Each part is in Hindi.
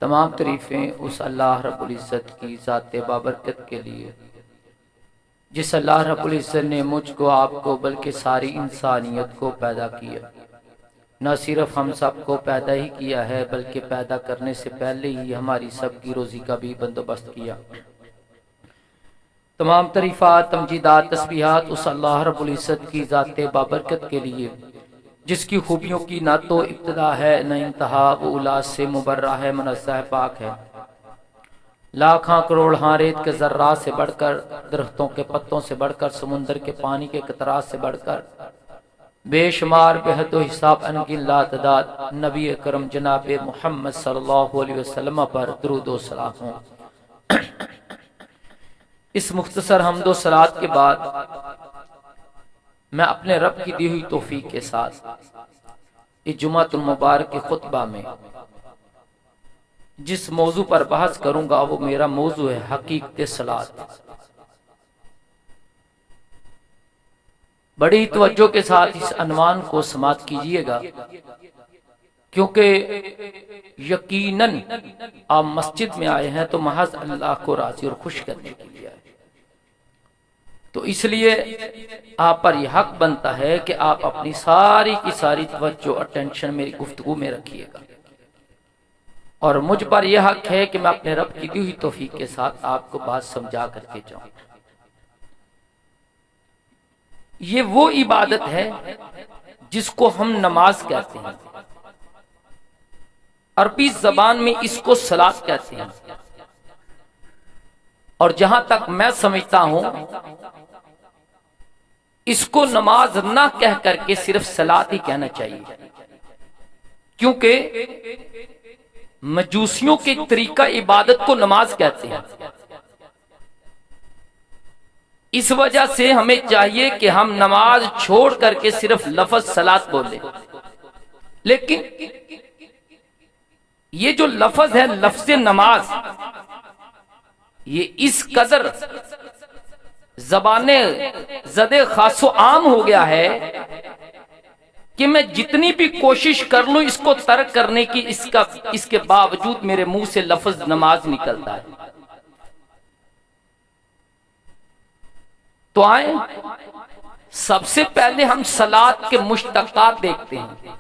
तमाम तारीफ़ें उस अल्लाह रब्बुल इज़्ज़त की ज़ात बाबरकत के लिए जिस अल्लाह रब्बुल इज़्ज़त ने मुझको आपको बल्कि सारी इंसानियत को पैदा किया। न सिर्फ हम सब को पैदा ही किया है बल्कि पैदा करने से पहले ही हमारी सबकी रोज़ी का भी बंदोबस्त किया। तमाम तरीफ़ात तमजीदात तस्बीहात उस अल्लाह रब्बुल इज़्ज़त की ज़ात बाबरकत के लिए जिसकी खूबियों की ना तो इब्तिदा है न इंतहा, वो उलाद से मुबर्रा है, मुनज़्ज़ह है, पाक है। लाखां करोड़ रेत के ज़र्रात से बढ़कर, दरख्तों के पत्तों से बढ़कर, समुंदर के पानी के कतरात से बढ़कर, बेशुमार बेहद हिसाब अनगिन लातदाद नबी करम जनाब मोहम्मद सल्लल्लाहु अलैहि वसल्लम पर दुरूद व सलाम हो। इस मुख्तसर हम्दो सलात के बाद मैं अपने रब की दी हुई तौफीक के साथ इस जुमातुल मुबारक के खुतबा में जिस मौजू पर बहस करूंगा वो मेरा मौजू है हकीकत सलात। बड़ी तवज्जो के साथ इस अनवान को समात कीजिएगा, क्योंकि यकीनन आप मस्जिद में आए हैं तो महज अल्लाह को राजी और खुश करने के लिए आए, तो इसलिए आप पर यह हक बनता है कि आप अपनी सारी की सारी तवज्जो अटेंशन मेरी गुफ्तगू में रखिएगा, और मुझ पर यह हक है कि मैं अपने रब की दी हुई तौफीक के साथ आपको बात समझा करके जाऊं। ये वो इबादत है जिसको हम नमाज कहते हैं, अरबी जबान में इसको सलात कहते हैं, और जहां तक मैं समझता हूं इसको नमाज ना कह करके सिर्फ सलात ही कहना चाहिए, क्योंकि मजूसियों के तरीका इबादत को नमाज कहते हैं। इस वजह से हमें चाहिए कि हम नमाज छोड़ करके सिर्फ लफ्ज सलात बोले, लेकिन ये जो लफ्ज है लफ्ज नमाज, ये इस कदर ज़बाने ज़दे खासो आम हो गया है कि मैं जितनी भी कोशिश कर लूं इसको तर्क करने की, इसके बावजूद मेरे मुंह से लफ्ज नमाज निकलता है। तो आए सबसे पहले हम सलात के मुश्तक़ात देखते हैं।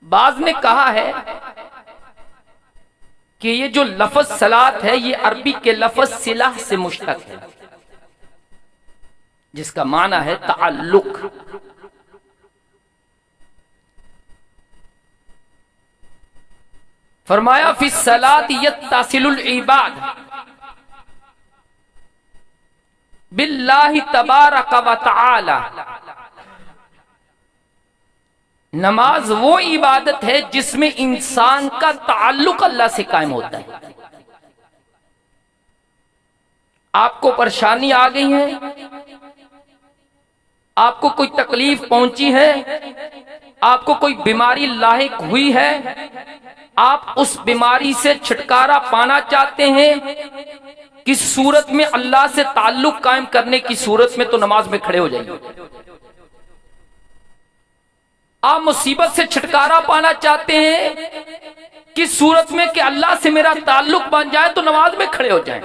बाज़ ने कहा है कि ये जो लफ्ज सलात है ये अरबी के लफ्ज सिलाह से मुश्तक है, जिसका माना है ताल्लुक। फरमाया फी सलात यत्तासिलुल इबाद बिल्लाहि तबारक व तआला। नमाज वो इबादत है जिसमें इंसान का ताल्लुक अल्लाह से कायम होता है। आपको परेशानी आ गई है, आपको कोई तकलीफ पहुंची है, आपको कोई बीमारी लाहिक हुई है, आप उस बीमारी से छुटकारा पाना चाहते हैं, किस सूरत में अल्लाह से ताल्लुक कायम करने की सूरत में तो नमाज में खड़े हो जाइए। आप मुसीबत से छुटकारा पाना चाहते हैं, किस सूरत में कि अल्लाह से मेरा ताल्लुक बन जाए तो नमाज में खड़े हो जाएं।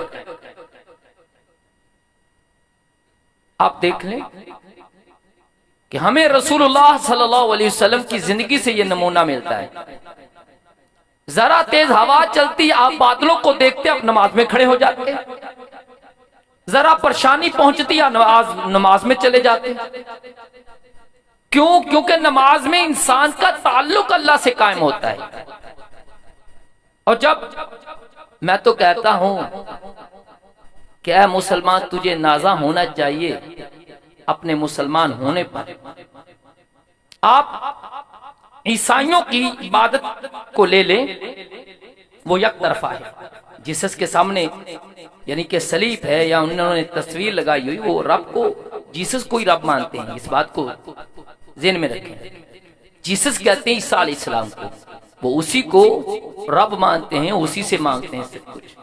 आप देख लें कि हमें रसूलुल्लाह सल्लल्लाहु अलैहि वसल्लम की जिंदगी से यह नमूना मिलता है। जरा तेज हवा चलती, आप बादलों को देखते, आप नमाज में खड़े हो जाते। जरा परेशानी पहुंचती, आप नमाज में चले जाते। क्यों? क्योंकि नमाज में इंसान का ताल्लुक अल्लाह से कायम होता है। और जब मैं तो कहता हूं कि ऐ मुसलमान, तुझे नाज़ा होना चाहिए अपने मुसलमान होने पर। आप ईसाइयों की इबादत को ले लें, वो एक तरफा है। जीसस के सामने यानी कि सलीब है या उन्होंने तस्वीर लगाई हुई, वो रब को, जीसस को ही रब मानते हैं। इस बात को ज़हन में रखें। जीसस कहते हैं ईसा अलैहिस्सलाम को, वो उसी को रब मानते हैं, उसी से मांगते हैं सब कुछ।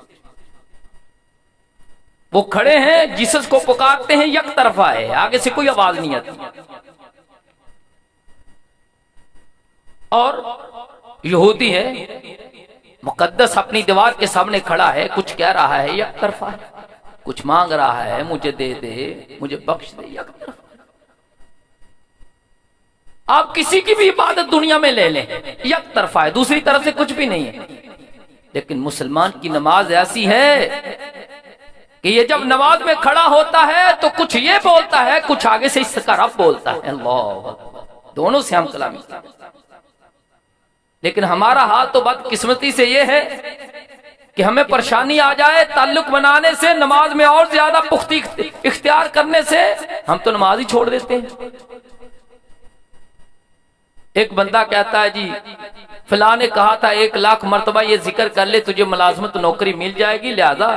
वो खड़े हैं, जीसस को पुकारते हैं, एक तरफा है, आगे से कोई आवाज नहीं आती। और यहूदी है, मुकद्दस अपनी दीवार के सामने खड़ा है, कुछ कह रहा है एक तरफा है, कुछ मांग रहा है मुझे दे दे, मुझे बख्श दे, एक तरफा। आप किसी की भी इबादत दुनिया में ले लें, एक तरफा है, दूसरी तरफ से कुछ भी नहीं है। लेकिन मुसलमान की नमाज ऐसी है कि ये जब नमाज में खड़ा होता है तो कुछ ये बोलता है, कुछ आगे से इसका रब बोलता है। अल्लाह, दोनों से हम कलामी। लेकिन हमारा हाल तो बदकिस्मती से ये है कि हमें परेशानी आ जाए ताल्लुक बनाने से, नमाज में और ज्यादा पुख्ती इख्तियार करने से, हम तो नमाज ही छोड़ देते हैं। एक बंदा कहता है जी फिला ने कहा था 1 लाख मर्तबा ये जिक्र कर ले तुझे मुलाजमत नौकरी मिल जाएगी, लिहाजा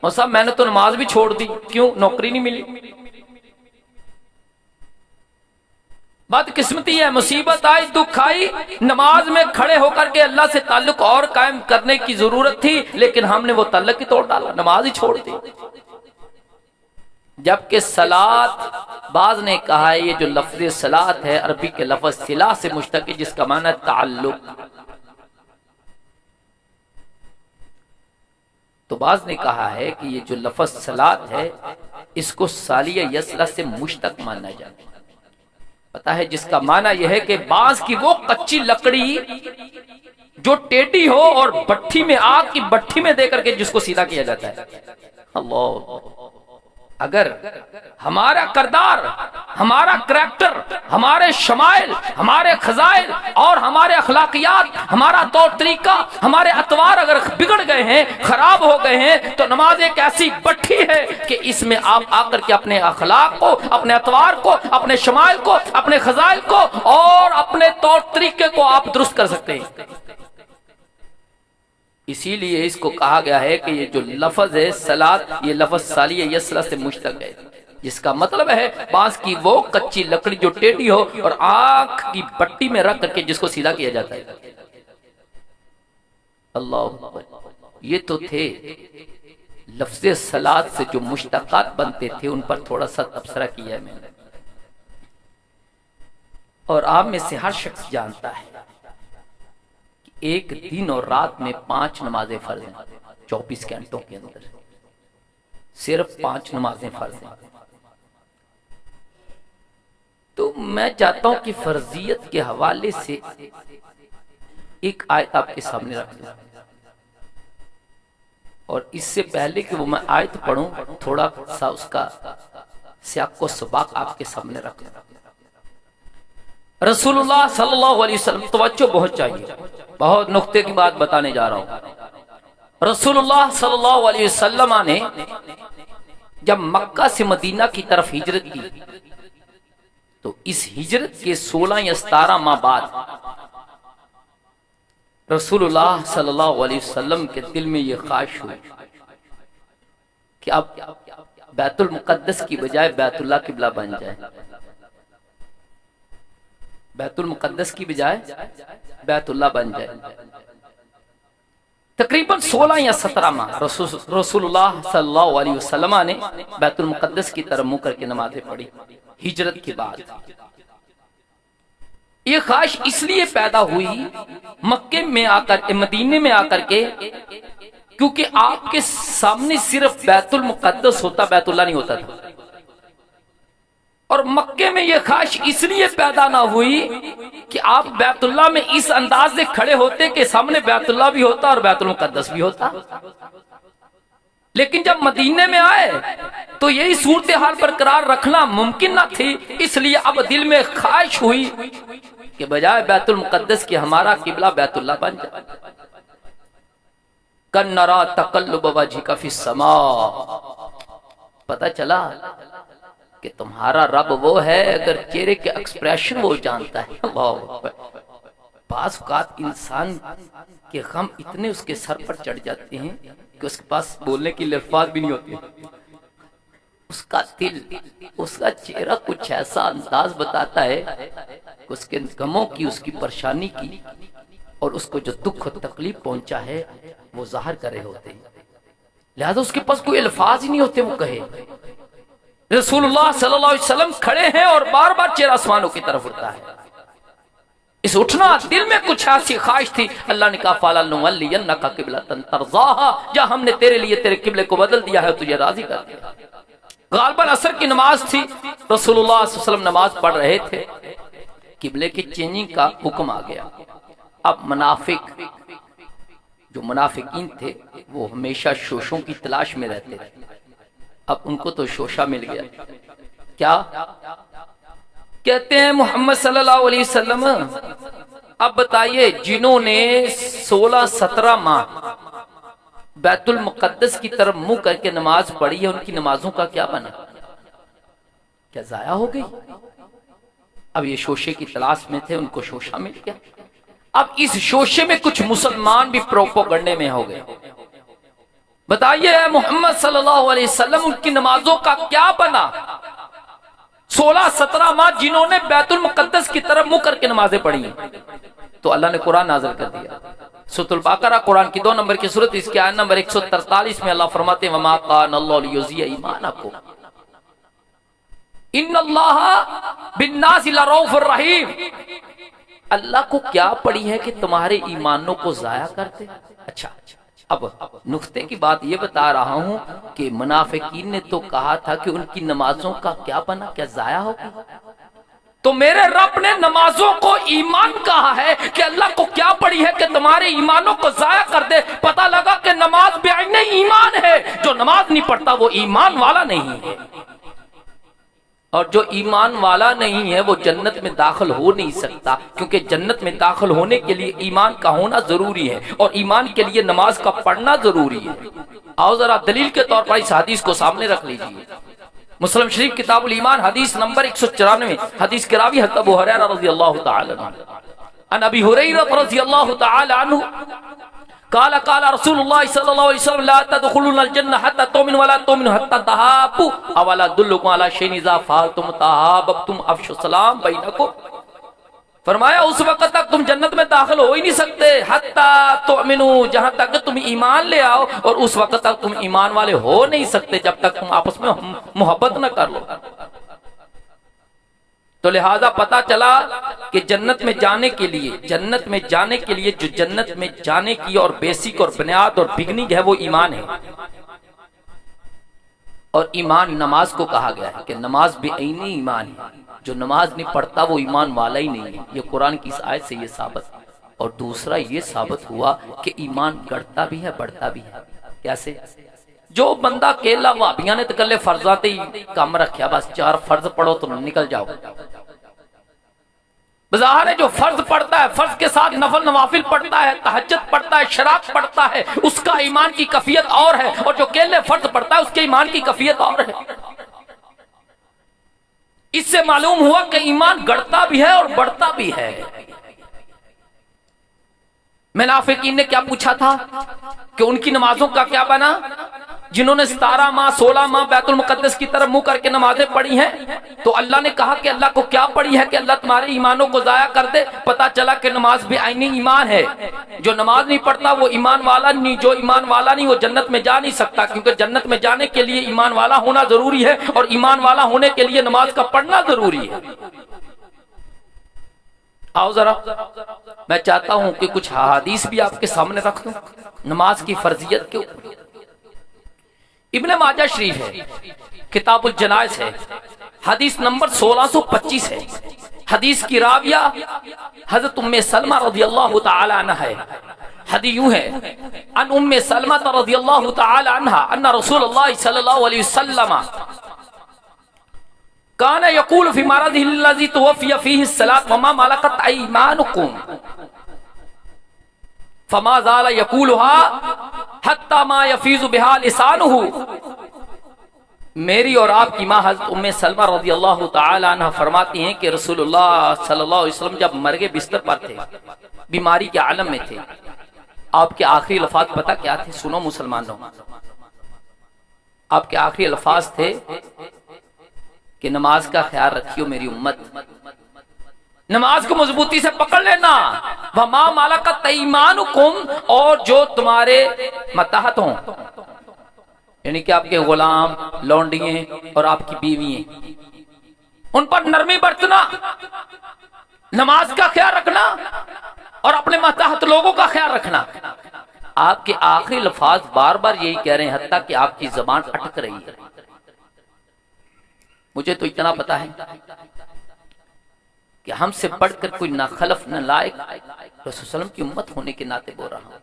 और साहब मैंने तो नमाज भी छोड़ दी, क्यों? नौकरी नहीं मिली। बदकिस्मती है, मुसीबत आई, दुख आई, नमाज में खड़े होकर के अल्लाह से ताल्लुक और कायम करने की जरूरत थी, लेकिन हमने वो ताल्लुक ही तोड़ डाला, नमाज ही छोड़ दी। जबकि सलात, बाज ने कहा है ये जो लफ्ज सलात है अरबी के लफ्ज सिला से मुश्तक है, जिसका माना है ताल्लुक। तो बाज ने कहा है कि ये जो लफ्ज सलात है इसको सालिया यसला से मुश्तक माना जाता है। पता है जिसका माना यह है कि बांस की वो कच्ची लकड़ी जो टेढ़ी हो और भट्ठी में, आग की भट्ठी में देकर के जिसको सीधा किया जाता है। अल्लाह, अगर हमारा करदार, हमारा करैक्टर, हमारे शमाइल, हमारे खजाइल और हमारे अखलाकियात, हमारा तौर तरीका, हमारे अतवार अगर बिगड़ गए हैं, खराब हो गए हैं, तो नमाज एक ऐसी भट्ठी है कि इसमें आप आकर के अपने अखलाक को, अपने अतवार को, अपने शमाइल को, अपने खजाइल को और अपने तौर तरीके को आप दुरुस्त कर सकते हैं। इसीलिए इसको कहा गया है कि ये जो लफ्ज है सलात, ये लफ्ज सालिया यसला से मुश्तक है, जिसका मतलब है बांस की वो कच्ची लकड़ी जो टेढ़ी हो और आंख की भट्टी में रख करके जिसको सीधा किया जाता है। अल्लाह, ये तो थे लफ्ज सलात से जो मुश्तकात बनते थे, उन पर थोड़ा सा तबसरा किया है मैंने। और आप में से हर शख्स जानता है एक दिन और रात में 5 नमाजें फर्ज हैं, 24 घंटों के अंदर सिर्फ 5 नमाजें फर्ज हैं। तो मैं चाहता हूं कि फर्जियत के हवाले से एक आयत आपके सामने रख दूं, और इससे पहले कि वो मैं आयत पढ़ूं, थोड़ा सा उसका सियाको सबाक आपके सामने रख दूं। रसूलुल्लाह सल्लल्लाहु अलैहि वसल्लम, तवज्जो बहुत चाहिए, बहुत नुक्ते की बात बताने जा रहा हूं। रसूलुल्लाह सल्लल्लाहु अलैहि वसल्लम ने जब मक्का से मदीना की तरफ हिजरत की, तो इस हिजरत के 16 या 17 माह बाद रसूलुल्लाह सल्लल्लाहु अलैहि वसल्लम के दिल में यह ख्वाहिश हुई कि अब बैतुल मुकद्दस की बजाय बैतुल्लाह किबला बन जाए, बैतुल मुकद्दस की बजाय बैतुल्लाह बन जाए। तकरीबन 16 या 17 माह रसूलुल्लाह सल्लल्लाहु अलैहि वसल्लम ने बैतुल मुकद्दस की तरफ मुंह करके नमाजें पढ़ी हिजरत के बाद। ये ख्वाहिश इसलिए पैदा हुई मक्के में आकर, मदीने में आकर के, क्योंकि आपके सामने सिर्फ बैतुल मुकद्दस होता, बैतुल्लाह नहीं होता था। और मक्के में यह ख्वाहिश इसलिए पैदा ना हुई कि आप बैतुल्लाह में इस अंदाज से खड़े होते कि सामने बैतुल्लाह भी होता और बैतुल मुकद्दस भी होता। लेकिन जब मदीने में आए तो यही सूरत हाल बरकरार रखना मुमकिन ना थी, इसलिए अब दिल में ख्वाहिश हुई कि बजाय बैतुल मुकद्दस की हमारा किबला बैतुल्लाह बन जाए। कन्नरा तकल्लुब वजहिका फिस समा, पता चला कि तुम्हारा रब वो है अगर चेहरे के एक्सप्रेशन वो जानता है। बाज़ औक़ात इंसान के गम इतने उसके सर पर चढ़ जाते हैं कि उसके पास बोलने की अल्फाज भी नहीं होते। उसका दिल, उसका चेहरा कुछ ऐसा अंदाज बताता है कि उसके गमों की, उसकी परेशानी की और उसको जो दुख और तकलीफ पहुंचा है वो जाहिर कर रहे होते हैं, लिहाजा उसके पास कोई अल्फाज ही नहीं होते वो कहे। रसूलुल्लाह सल्लल्लाहु अलैहि वसल्लम खड़े हैं और बार बार चेहरा आसमानों की तरफ उठता है। इस उठना दिल में कुछ ऐसी ख्वाहिश थी, अल्लाह ने कहा फलनुवल्लियन्नका क़िबलतन तर्ज़ाहा, जा हमने तेरे लिए तेरे किबले को बदल दिया है, तुझे राजी कर दिया। गालबन असर की नमाज थी, रसूलुल्लाह सल्लल्लाहु अलैहि वसल्लम नमाज पढ़ रहे थे, किबले की चेंजिंग का हुक्म आ गया। अब मुनाफिक, जो मुनाफिकीन थे वो हमेशा शोशों की तलाश में रहते थे, अब उनको तो शोशा मिल गया। क्या कहते हैं मोहम्मद सल्लल्लाहु अलैहि वसल्लम, अब बताइए जिन्होंने 16-17 माह बैतुल मुकद्दस की तरफ मुंह करके नमाज पढ़ी है, उनकी नमाजों का क्या बना? क्या जाया हो गई? अब ये शोशे की तलाश में थे, उनको शोशा मिल गया। अब इस शोशे में कुछ मुसलमान भी प्रोपोगंडे में हो गए। बताइए मोहम्मद सल्लल्लाहु अलैहि वसल्लम, उनकी नमाजों का क्या बना? 16-17 माह जिन्होंने बैतुल मुकद्दस की तरफ मुंह करके नमाजें पढ़ी, तो अल्लाह ने कुरान नाज़िल कर दिया। सूरह बकरा कुरान की 2 नंबर की सूरत, इसके आयत नंबर 143 में अल्लाह फरमाते हैं वमा काना अल्लाहु लियुज़िया ईमानकुम इन्नल्लाहा बिन्नासि लरऊफुर रहीम। अल्लाह को क्या पड़ी है कि तुम्हारे ईमानों को जाया करते? अच्छा, अब नुक्ते की बात ये बता रहा हूं कि मुनाफिकीन ने तो कहा था कि उनकी नमाजों का क्या बना, क्या जाया होगा? तो मेरे रब ने नमाजों को ईमान कहा है कि अल्लाह को क्या पड़ी है कि तुम्हारे ईमानों को जाया कर दे। पता लगा कि नमाज बेआईने ईमान है, जो नमाज नहीं पढ़ता वो ईमान वाला नहीं है, और जो ईमान वाला नहीं है वो जन्नत में दाखिल हो नहीं सकता, क्योंकि जन्नत में दाखिल होने के लिए ईमान का होना जरूरी है और ईमान के लिए नमाज का पढ़ना जरूरी है। आओ जरा दलील के तौर पर इस हदीस को सामने रख लीजिए। मुस्लिम शरीफ किताबुल ईमान हदीस नंबर 194, हदीस के रावी हज़रत अबू हुरैरा रज़ियल्लाहु तआला अन्हु, अन अबी हुरैरा रज़ियल्लाहु तआला अन्हु काला काला रसूलुल्लाह सल्लल्लाहु अलैहि वसल्लम ला तदखुलुल जन्नह हत्ता तुमिनु वला तुमिनु हत्ता तहाबु अवला दुल्लुकुम अला शैइन इज़ा फअलतुम तहाबतुम अफशु सलाम बैनकुम। फरमाया उस वक्त तक तुम जन्नत में दाखिल हो ही नहीं सकते हत्ता तुमिनु, जहां तक तुम ईमान ले आओ, और उस वक्त तक तुम ईमान वाले हो नहीं सकते जब तक तुम आपस में मोहब्बत न कर लो। तो लिहाजा पता चला कि जन्नत में जाने के लिए जो जन्नत में जाने की और बेसिक और बुनियाद और बिगनिंग है वो ईमान है। और ईमान नमाज को कहा गया है कि नमाज बेईनी ईमान है, जो नमाज नहीं पढ़ता वो ईमान वाला ही नहीं है। ये कुरान की इस आयत से ये साबित। और दूसरा ये साबित हुआ कि ईमान बढ़ता भी है बढ़ता भी है। कैसे? जो बंदा केला वाबिया ने तो कले फर्जा ते कम रखा, बस 4 फर्ज पढ़ो तो निकल जाओ। बाजार है जो फर्ज पढ़ता है, फर्ज के साथ नफल नवाफिल पढ़ता है, तहज्जुद पढ़ता है, शराब पढ़ता है, उसका ईमान की कैफियत और है, और जो केले फर्ज पढ़ता है उसके ईमान की कैफियत और है। इससे मालूम हुआ कि ईमान गढ़ता भी है और बढ़ता भी है। मुनाफिकीन ने क्या पूछा था कि उनकी नमाजों का क्या बना? जिन्होंने 17 माह 16 माह बैतुल मुकद्दस की तरफ मुंह करके नमाजें पढ़ी हैं, तो अल्लाह ने कहा कि अल्लाह को क्या पड़ी है कि अल्लाह तुम्हारे ईमानों को जाया कर दे। पता चला कि नमाज भी आईनी ईमान है, जो नमाज नहीं पढ़ता वो ईमान वाला नहीं, जो ईमान वाला नहीं वो जन्नत में जा नहीं सकता, क्योंकि जन्नत में जाने के लिए ईमान वाला होना जरूरी है और ईमान वाला होने के लिए नमाज का पढ़ना जरूरी है। आओ जरा मैं चाहता हूं कि कुछ हदीस भी आपके सामने रख दूं नमाज की फर्जियत के ऊपर। इब्ने माजा शरीफ है, किताबुल जनाइज है, हदीस नंबर 1625 है। हदीस की राविया हजरत उम्मे सलमा रज़ियल्लाहु तआला अन्हा है। हदीस यूं है, अन उम्मे सलमा रज़ियल्लाहु तआला अन्हा अन्ना रसूलुल्लाह सल्लल्लाहु अलैहि वसल्लम काना यक़ूलु फी मरदिही अल्लज़ी तुवफ़िया फ़ीही सलात वमा मलकत अयमानुकुम फमा ज़ाला यक़ूलुहा हत्ता मा यफ़ीज़ु बिहा लिसानुहु। मेरी और आपकी माँ हज़रत उम्मे सलमा रज़ियल्लाहु तआला अन्हा फरमाती हैं कि रसूलुल्लाह सल्लल्लाहु अलैहि वसल्लम जब मरगे बिस्तर पर थे, बीमारी के आलम में थे, आपके आखिरी अल्फाज पता क्या थे? सुनो मुसलमानों, आपके आखिरी अल्फाज थे कि नमाज का ख्याल रखियो मेरी उम्मत, नमाज को मजबूती से पकड़ लेना। वमा मलकत अयमानुकुम, और जो तुम्हारे मताहत हों, यानी कि आपके गुलाम, लौंडिये और आपकी बीवियां, उन पर नरमी बरतना। नमाज का ख्याल रखना और अपने मातहत लोगों का ख्याल रखना। आपके आखिरी लफ्ज बार बार यही कह रहे हैं, हत्ता कि आपकी जबान अटक रही है। मुझे तो इतना पता है कि हमसे बढ़कर कोई ना खलफ न लायक रसूल सल्लल्लाहु की उम्मत होने के नाते बोल रहा हूं।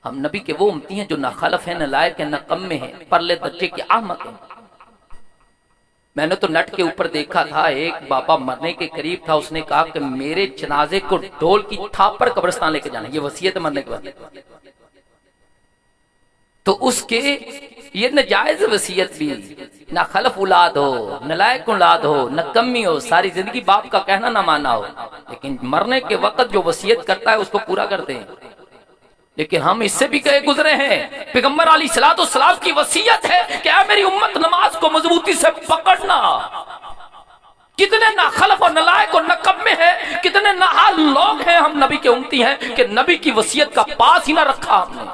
हम नबी के वो उम्मती हैं जो ना खलफ है, न लायक है, न कम में है, परले दर्जे के अहमक है। मैंने तो नट के ऊपर देखा था, एक बाबा मरने के करीब था, उसने कहा कि मेरे जनाजे को ढोल की थाप पर कब्रिस्तान लेके जाना, ये वसीयत मरने के बाद। तो उसके ये नजायज वसीयत भी, ना खलफ औलाद हो, न लायक औलाद हो, न कमी हो, सारी जिंदगी बाप का कहना ना माना हो, लेकिन मरने के वक्त जो वसीयत करता है उसको पूरा करते हैं। लेकिन हम इससे भी कहे गुजरे हैं, पैगंबर अलैहिस्सलाम की वसीयत है कि मेरी उम्मत नमाज को मजबूती से पकड़ना। कितने नाखलफ और नलायक और नकब में है, कितने नाहाल लोग हैं हम नबी के उम्मती हैं कि नबी की वसीयत का पास ही ना रखा हमने।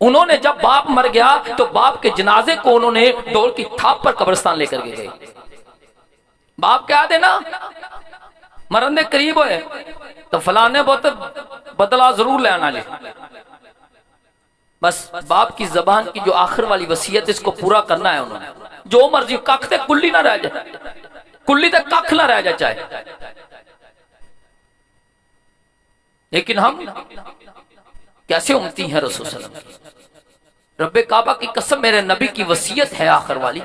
उन्होंने जब बाप मर गया तो बाप के जनाजे को उन्होंने डोल की थाप पर कब्रिस्तान लेकर के गए। बाप क्या देना मरन दे करीब होए तो फलाने बहुत बदला जरूर ले आना जी। बस बाप की जबान की जो आखिर वाली वसीयत, इसको पूरा करना है उन्होंने। जो मर्जी कख तक कुल्ली ना रह जाए, कुल्ली तक कख ना रह जाए चाहे। लेकिन हम कैसे उम्मती हैं रसूल सल्लल्लाहु अलैहि वसल्लम की। रब्बे काबा की कसम, मेरे नबी की वसीयत है आखिर वाली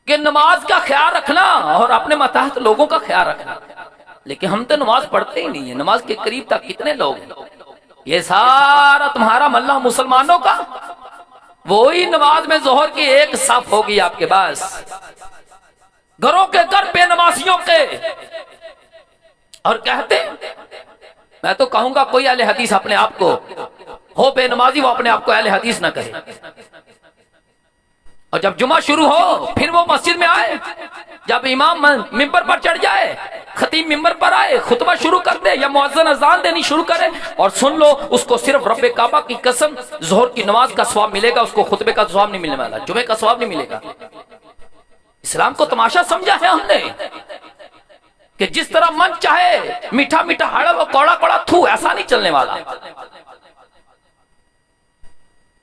कि नमाज का ख्याल रखना और अपने मातहत लोगों का ख्याल रखना। लेकिन हम तो नमाज पढ़ते ही नहीं है। नमाज के करीब तक कितने लोग हैं? ये सारा तुम्हारा मल्ला मुसलमानों का, वही नमाज में जोहर की एक साफ होगी आपके पास, घरों के घर बेनमाजियों के। और कहते, मैं तो कहूंगा कोई अहले हदीस अपने आप को हो बेनमाजी, वो अपने आप को अहले हदीस ना कहे। और जब जुमा शुरू हो फिर वो मस्जिद में आए, जब इमाम मिंबर पर चढ़ जाए, खतीब मिंबर पर आए, खुतबा शुरू कर दे या मुअज्जिन अज़ान देनी शुरू करे, और सुन लो उसको सिर्फ रब्बे काबा की कसम जोहर की नमाज का सवाब मिलेगा, उसको खुतबे का सवाब नहीं मिलने वाला, जुमे का सवाब नहीं मिलेगा। इस्लाम को तमाशा समझा है हमने कि जिस तरह मन चाहे मीठा मीठा हड़ब कौड़ा कौड़ा थू, ऐसा नहीं चलने वाला।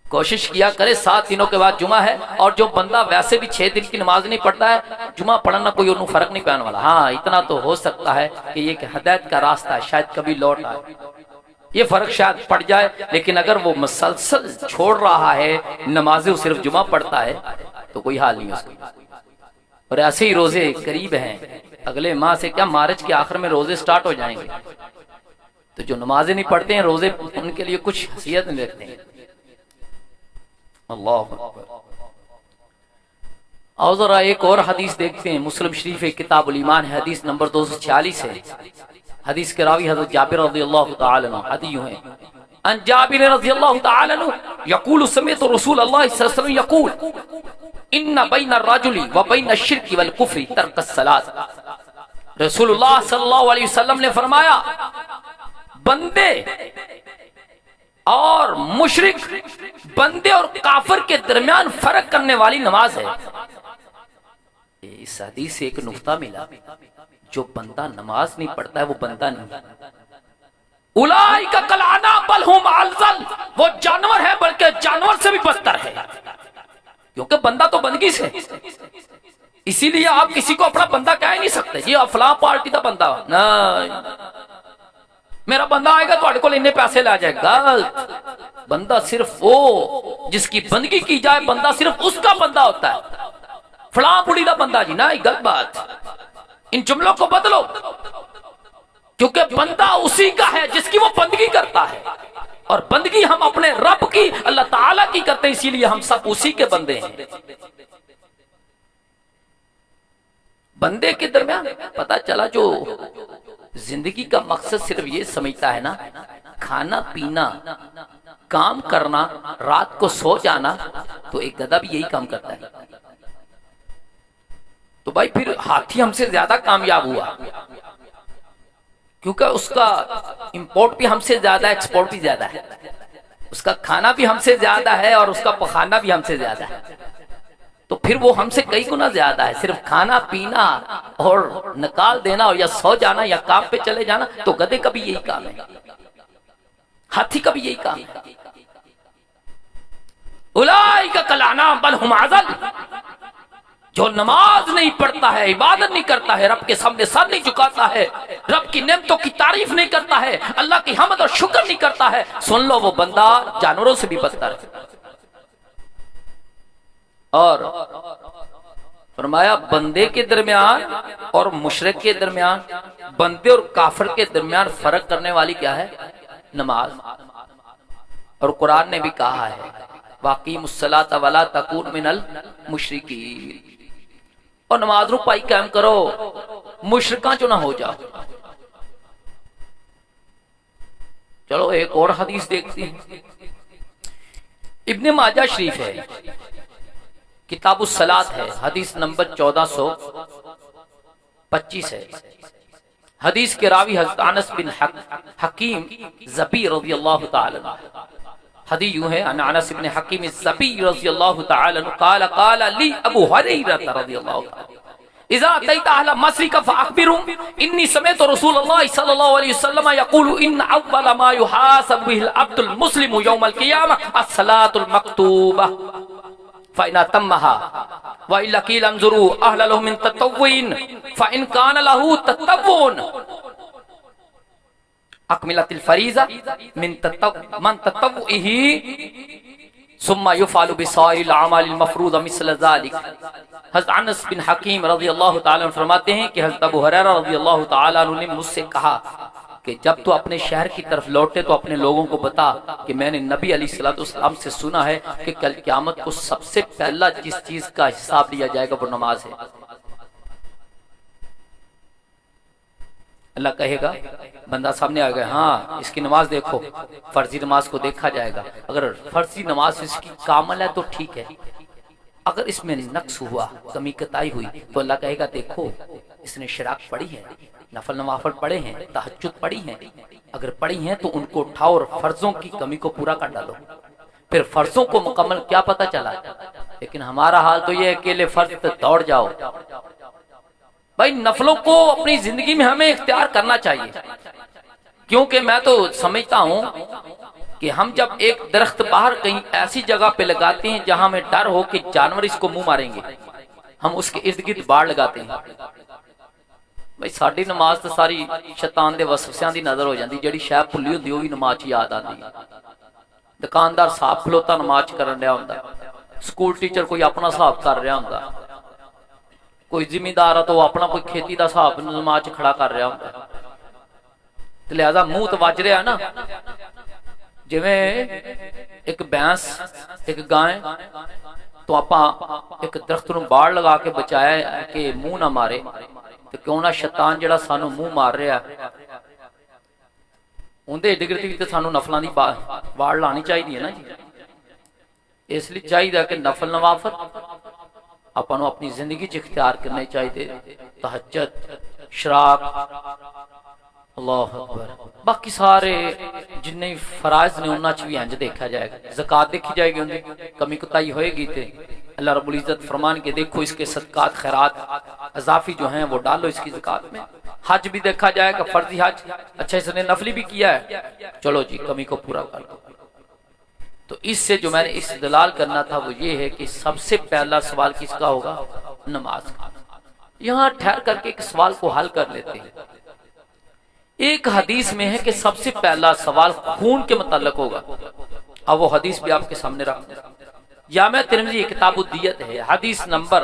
कोशिश किया करे 7 दिनों के बाद जुमा है, और जो बंदा वैसे भी 6 दिन की नमाज नहीं पढ़ता है, जुमा पढ़ना कोई उन्हें फर्क नहीं पड़ने वाला। हाँ, इतना तो हो सकता है कि ये कि हिदायत का रास्ता है, शायद कभी लौट आए, ये फर्क शायद पड़ जाए। लेकिन अगर वो मुसलसल छोड़ रहा है नमाजें, सिर्फ जुमा पढ़ता है, तो कोई हाल नहीं उसका। और ऐसे ही रोजे करीब हैं, अगले माह से क्या मार्च के आखिर में रोजे स्टार्ट हो जाएंगे। तो जो नमाजें नहीं पढ़ते हैं, रोजे उनके लिए कुछ हैसियत नहीं रखते हैं। अल्लाह। और जरा एक और हदीस देखते हैं, मुस्लिम शरीफ किताबुल ईमान है, हदीस नंबर 246 है। हदीस के रावी हज़रत जाबिर रज़ियल्लाहु तआला अन्हु, हदीस यूं है, अन जाबिर रज़ियल्लाहु तआला अन्हु यक़ूलु समिअतु रसूलल्लाह सल्लल्लाहु अलैहि वसल्लम यक़ूल इन्ना बैना अर्रजुली व बैना अश-शिर्की वल कुफ्री तर्कस सलात। रसूलुल्लाह सल्लल्लाहु अलैहि वसल्लम ने फरमाया, बंदे और मुशरिक, बंदे और काफिर के दरमियान फर्क करने वाली नमाज है। इस हदीस से एक नुक्ता मिला, जो बंदा नमाज नहीं पढ़ता है वो बंदा नहीं। उलाइका कल अनाम बल हुम अज़ल, वो जानवर है बल्कि जानवर से भी बदतर है, क्योंकि बंदा तो बंदगी से। इसीलिए आप किसी को अपना बंदा कह ही नहीं सकते, ये अफला पार्टी का बंदा ना, मेरा बंदा आएगा तो को इन्ने पैसे ला जाएगा। बंदा सिर्फ वो जिसकी बंदगी की जाए, बंदा सिर्फ उसका बंदा होता है। फलां बुढ़ी का बंदा जी ना, गलत बात। इन जुमलों को बदलो, क्योंकि बंदा उसी का है जिसकी वो बंदगी करता है, और बंदगी हम अपने रब की, अल्लाह ताला की करते हैं, इसीलिए हम सब उसी के बंदे हैं। बंदे के दरमियान पता चला, जो जिंदगी का मकसद सिर्फ ये समझता है ना, खाना पीना, काम करना, रात को सो जाना, तो एक गधा भी यही काम करता है। तो भाई फिर हाथी हमसे ज्यादा कामयाब हुआ, क्योंकि उसका इंपोर्ट भी हमसे ज्यादा, एक्सपोर्ट भी ज्यादा है, उसका खाना भी हमसे ज्यादा है और उसका पखाना भी हमसे ज्यादा है। तो फिर वो हमसे कई गुना ज्यादा है। सिर्फ खाना पीना और निकाल देना और या सो जाना या काम पे चले जाना, तो गधे का भी यही काम है, हाथी का भी यही काम है। उलाइका कल अनाम बल हुम अज़ल, जो नमाज नहीं पढ़ता है, इबादत नहीं करता है, रब के सामने सर नहीं झुकाता है, रब की नेमतों की तारीफ नहीं करता है, अल्लाह की हम्द और शुक्र नहीं करता है, सुन लो वो बंदा जानवरों से भी बदतर है। और फरमाया बंदे के दरमियान और मुशरिक के दरमियान, बंदे और काफिर के दरमियान फर्क करने वाली क्या है? नमाज। और कुरान ने भी कहा है वाक़ीमुस्सलात वला तकून मिनल मुशरिकीन, और नमाज रू पाई कायम करो, मुशरिकां चो ना हो जाओ। चलो एक और हदीस देखते हैं। इब्ने माजा शरीफ है, किताबुस सलात है, हदीस नंबर 1425 है। हदीस के रावी हज़रत अनस बिन हकीम ज़बी रज़ियल्लाहु ताला अन्हु। हदीस यूं है, अनस बिन हकीम ज़बी रज़ियल्लाहु ताला अन्हु क़ाल क़ाल ली अबू हुरैरा रज़ियल्लाहु ताला इज़ा अतैता अहला मसरिका फ़अख़बिरहुम इन्नी समिअतु रसूलल्लाह सल्लल्लाहु अलैहि वसल्लम यक़ूलु इन्न अव्वल मा युहासबु बिहिल अब्दुल मुस्लिमु यौमल क़ियामह अस्सलातुल मक्तूबा फ़इन तम्महा व इल्ला क़ील अंज़ुरू अहल लहु मिन ततव्वुइन फ़इन कान लहु ततव्वुन अकमिलतिल फरीज़ा मिन ततव्वुइही सुम्मा युफ़अलु बिसाइरिल अमालिल मफ़रूज़ा मिस्ल ज़ालिक। हज़रत अनस बिन हकीम रज़ियल्लाहु ताला अन्हु फरमाते हैं कि हज़रत अबू हुरैरा रज़ियल्लाहु ताला अन्हु ने मुझसे कहा कि जब तू अपने शहर की तरफ लौटे तो अपने लोगों को बता कि मैंने नबी अलैहिस्सलातु वस्सलाम से सुना है कि कल क़यामत को सबसे पहला जिस चीज का हिसाब लिया जाएगा वो नमाज है। अल्लाह कहेगा, बंदा सामने आ गया, हाँ इसकी नमाज देखो, फर्जी नमाज को देखा जाएगा। अगर फर्जी नमाज इसकी कामल है तो ठीक है, अगर इसमें नक्स हुआ, कमी कताई हुई, तो अल्लाह कहेगा देखो इसने शराक पढ़ी है, नफल नवाफल पढ़े हैं, तहज्जुद पढ़ी हैं, अगर पढ़ी हैं तो उनको उठाओ और फर्जों की कमी को पूरा कर डालो। फिर फर्जों को मुकम्मल क्या पता चला, लेकिन हमारा हाल तो ये अकेले फर्ज पे दौड़ जाओ। भाई नफलों को अपनी जिंदगी में हमें इख्तियार करना चाहिए, क्योंकि मैं तो समझता हूं कि हम जब एक दरख्त बाहर कहीं ऐसी जगह पे लगाते हैं जहां हमें डर हो कि जानवर इसको मुंह मारेंगे, हम उसके इर्द गिर्द बाड़ लगाते हैं। भाई साड़ी नमाज तो सारी शैतान दे वसवसियां दी नजर हो जाती, जिहड़ी शै भुल्ली हुंदी ओह वी नमाज च याद आती। दुकानदार साहब खलोता नमाज करन रहा हुंदा, स्कूल टीचर कोई अपना हिसाब कर रहा हुंदा, कोई जिमीदार तो अपना कोई खेती का हिसाब नमाज च खड़ा कर रहा हुंदा। ते लिहाजा मुंह तो वज रहा ना, जिवें एक भैंस एक गाय, तो आपां एक दरख्त नूं बाड़ लगा के बचाया कि मुंह ना मारे, तो क्यों ना शैतान जिहड़ा सानू मुंह मार रहा उहदे इर्द गिर्द भी तो सानू नफलों की बाड़ लानी चाहिए ना जी। इसलिए चाहिए कि नफल नवाफल आपां नूं अपनी जिंदगी च इख्तियार करने चाहिए। तहज्जुद, शराक, अल्लाह अकबर, बाकी सारे जिन्ने फराइज ने उन्हां च भी इंज देखा जाएगा। ज़कात देखी जाएगी, उनकी कमी कुताई होएगी तो अल्लाह रब्बुल इज्जत फरमान के देखो इसके सदकात खैरात अजाफी जो हैं वो डालो इसकी ज़कात में। हज भी देखा जाएगा, फर्जी हज, अच्छा इसने नफली भी किया है, चलो जी कमी को पूरा कर दो। तो इससे जो मैंने इस्तेदलाल करना था वो ये है कि सबसे पहला सवाल किसका होगा? नमाज का। यहाँ ठहर करके एक सवाल को हल कर लेते हैं। एक हदीस में है कि सबसे पहला सवाल खून के मुताल्लिक होगा। अब वो हदीस भी आपके सामने रख, जामे तिरमिज़ी किताबुद्दियत है, हदीस नंबर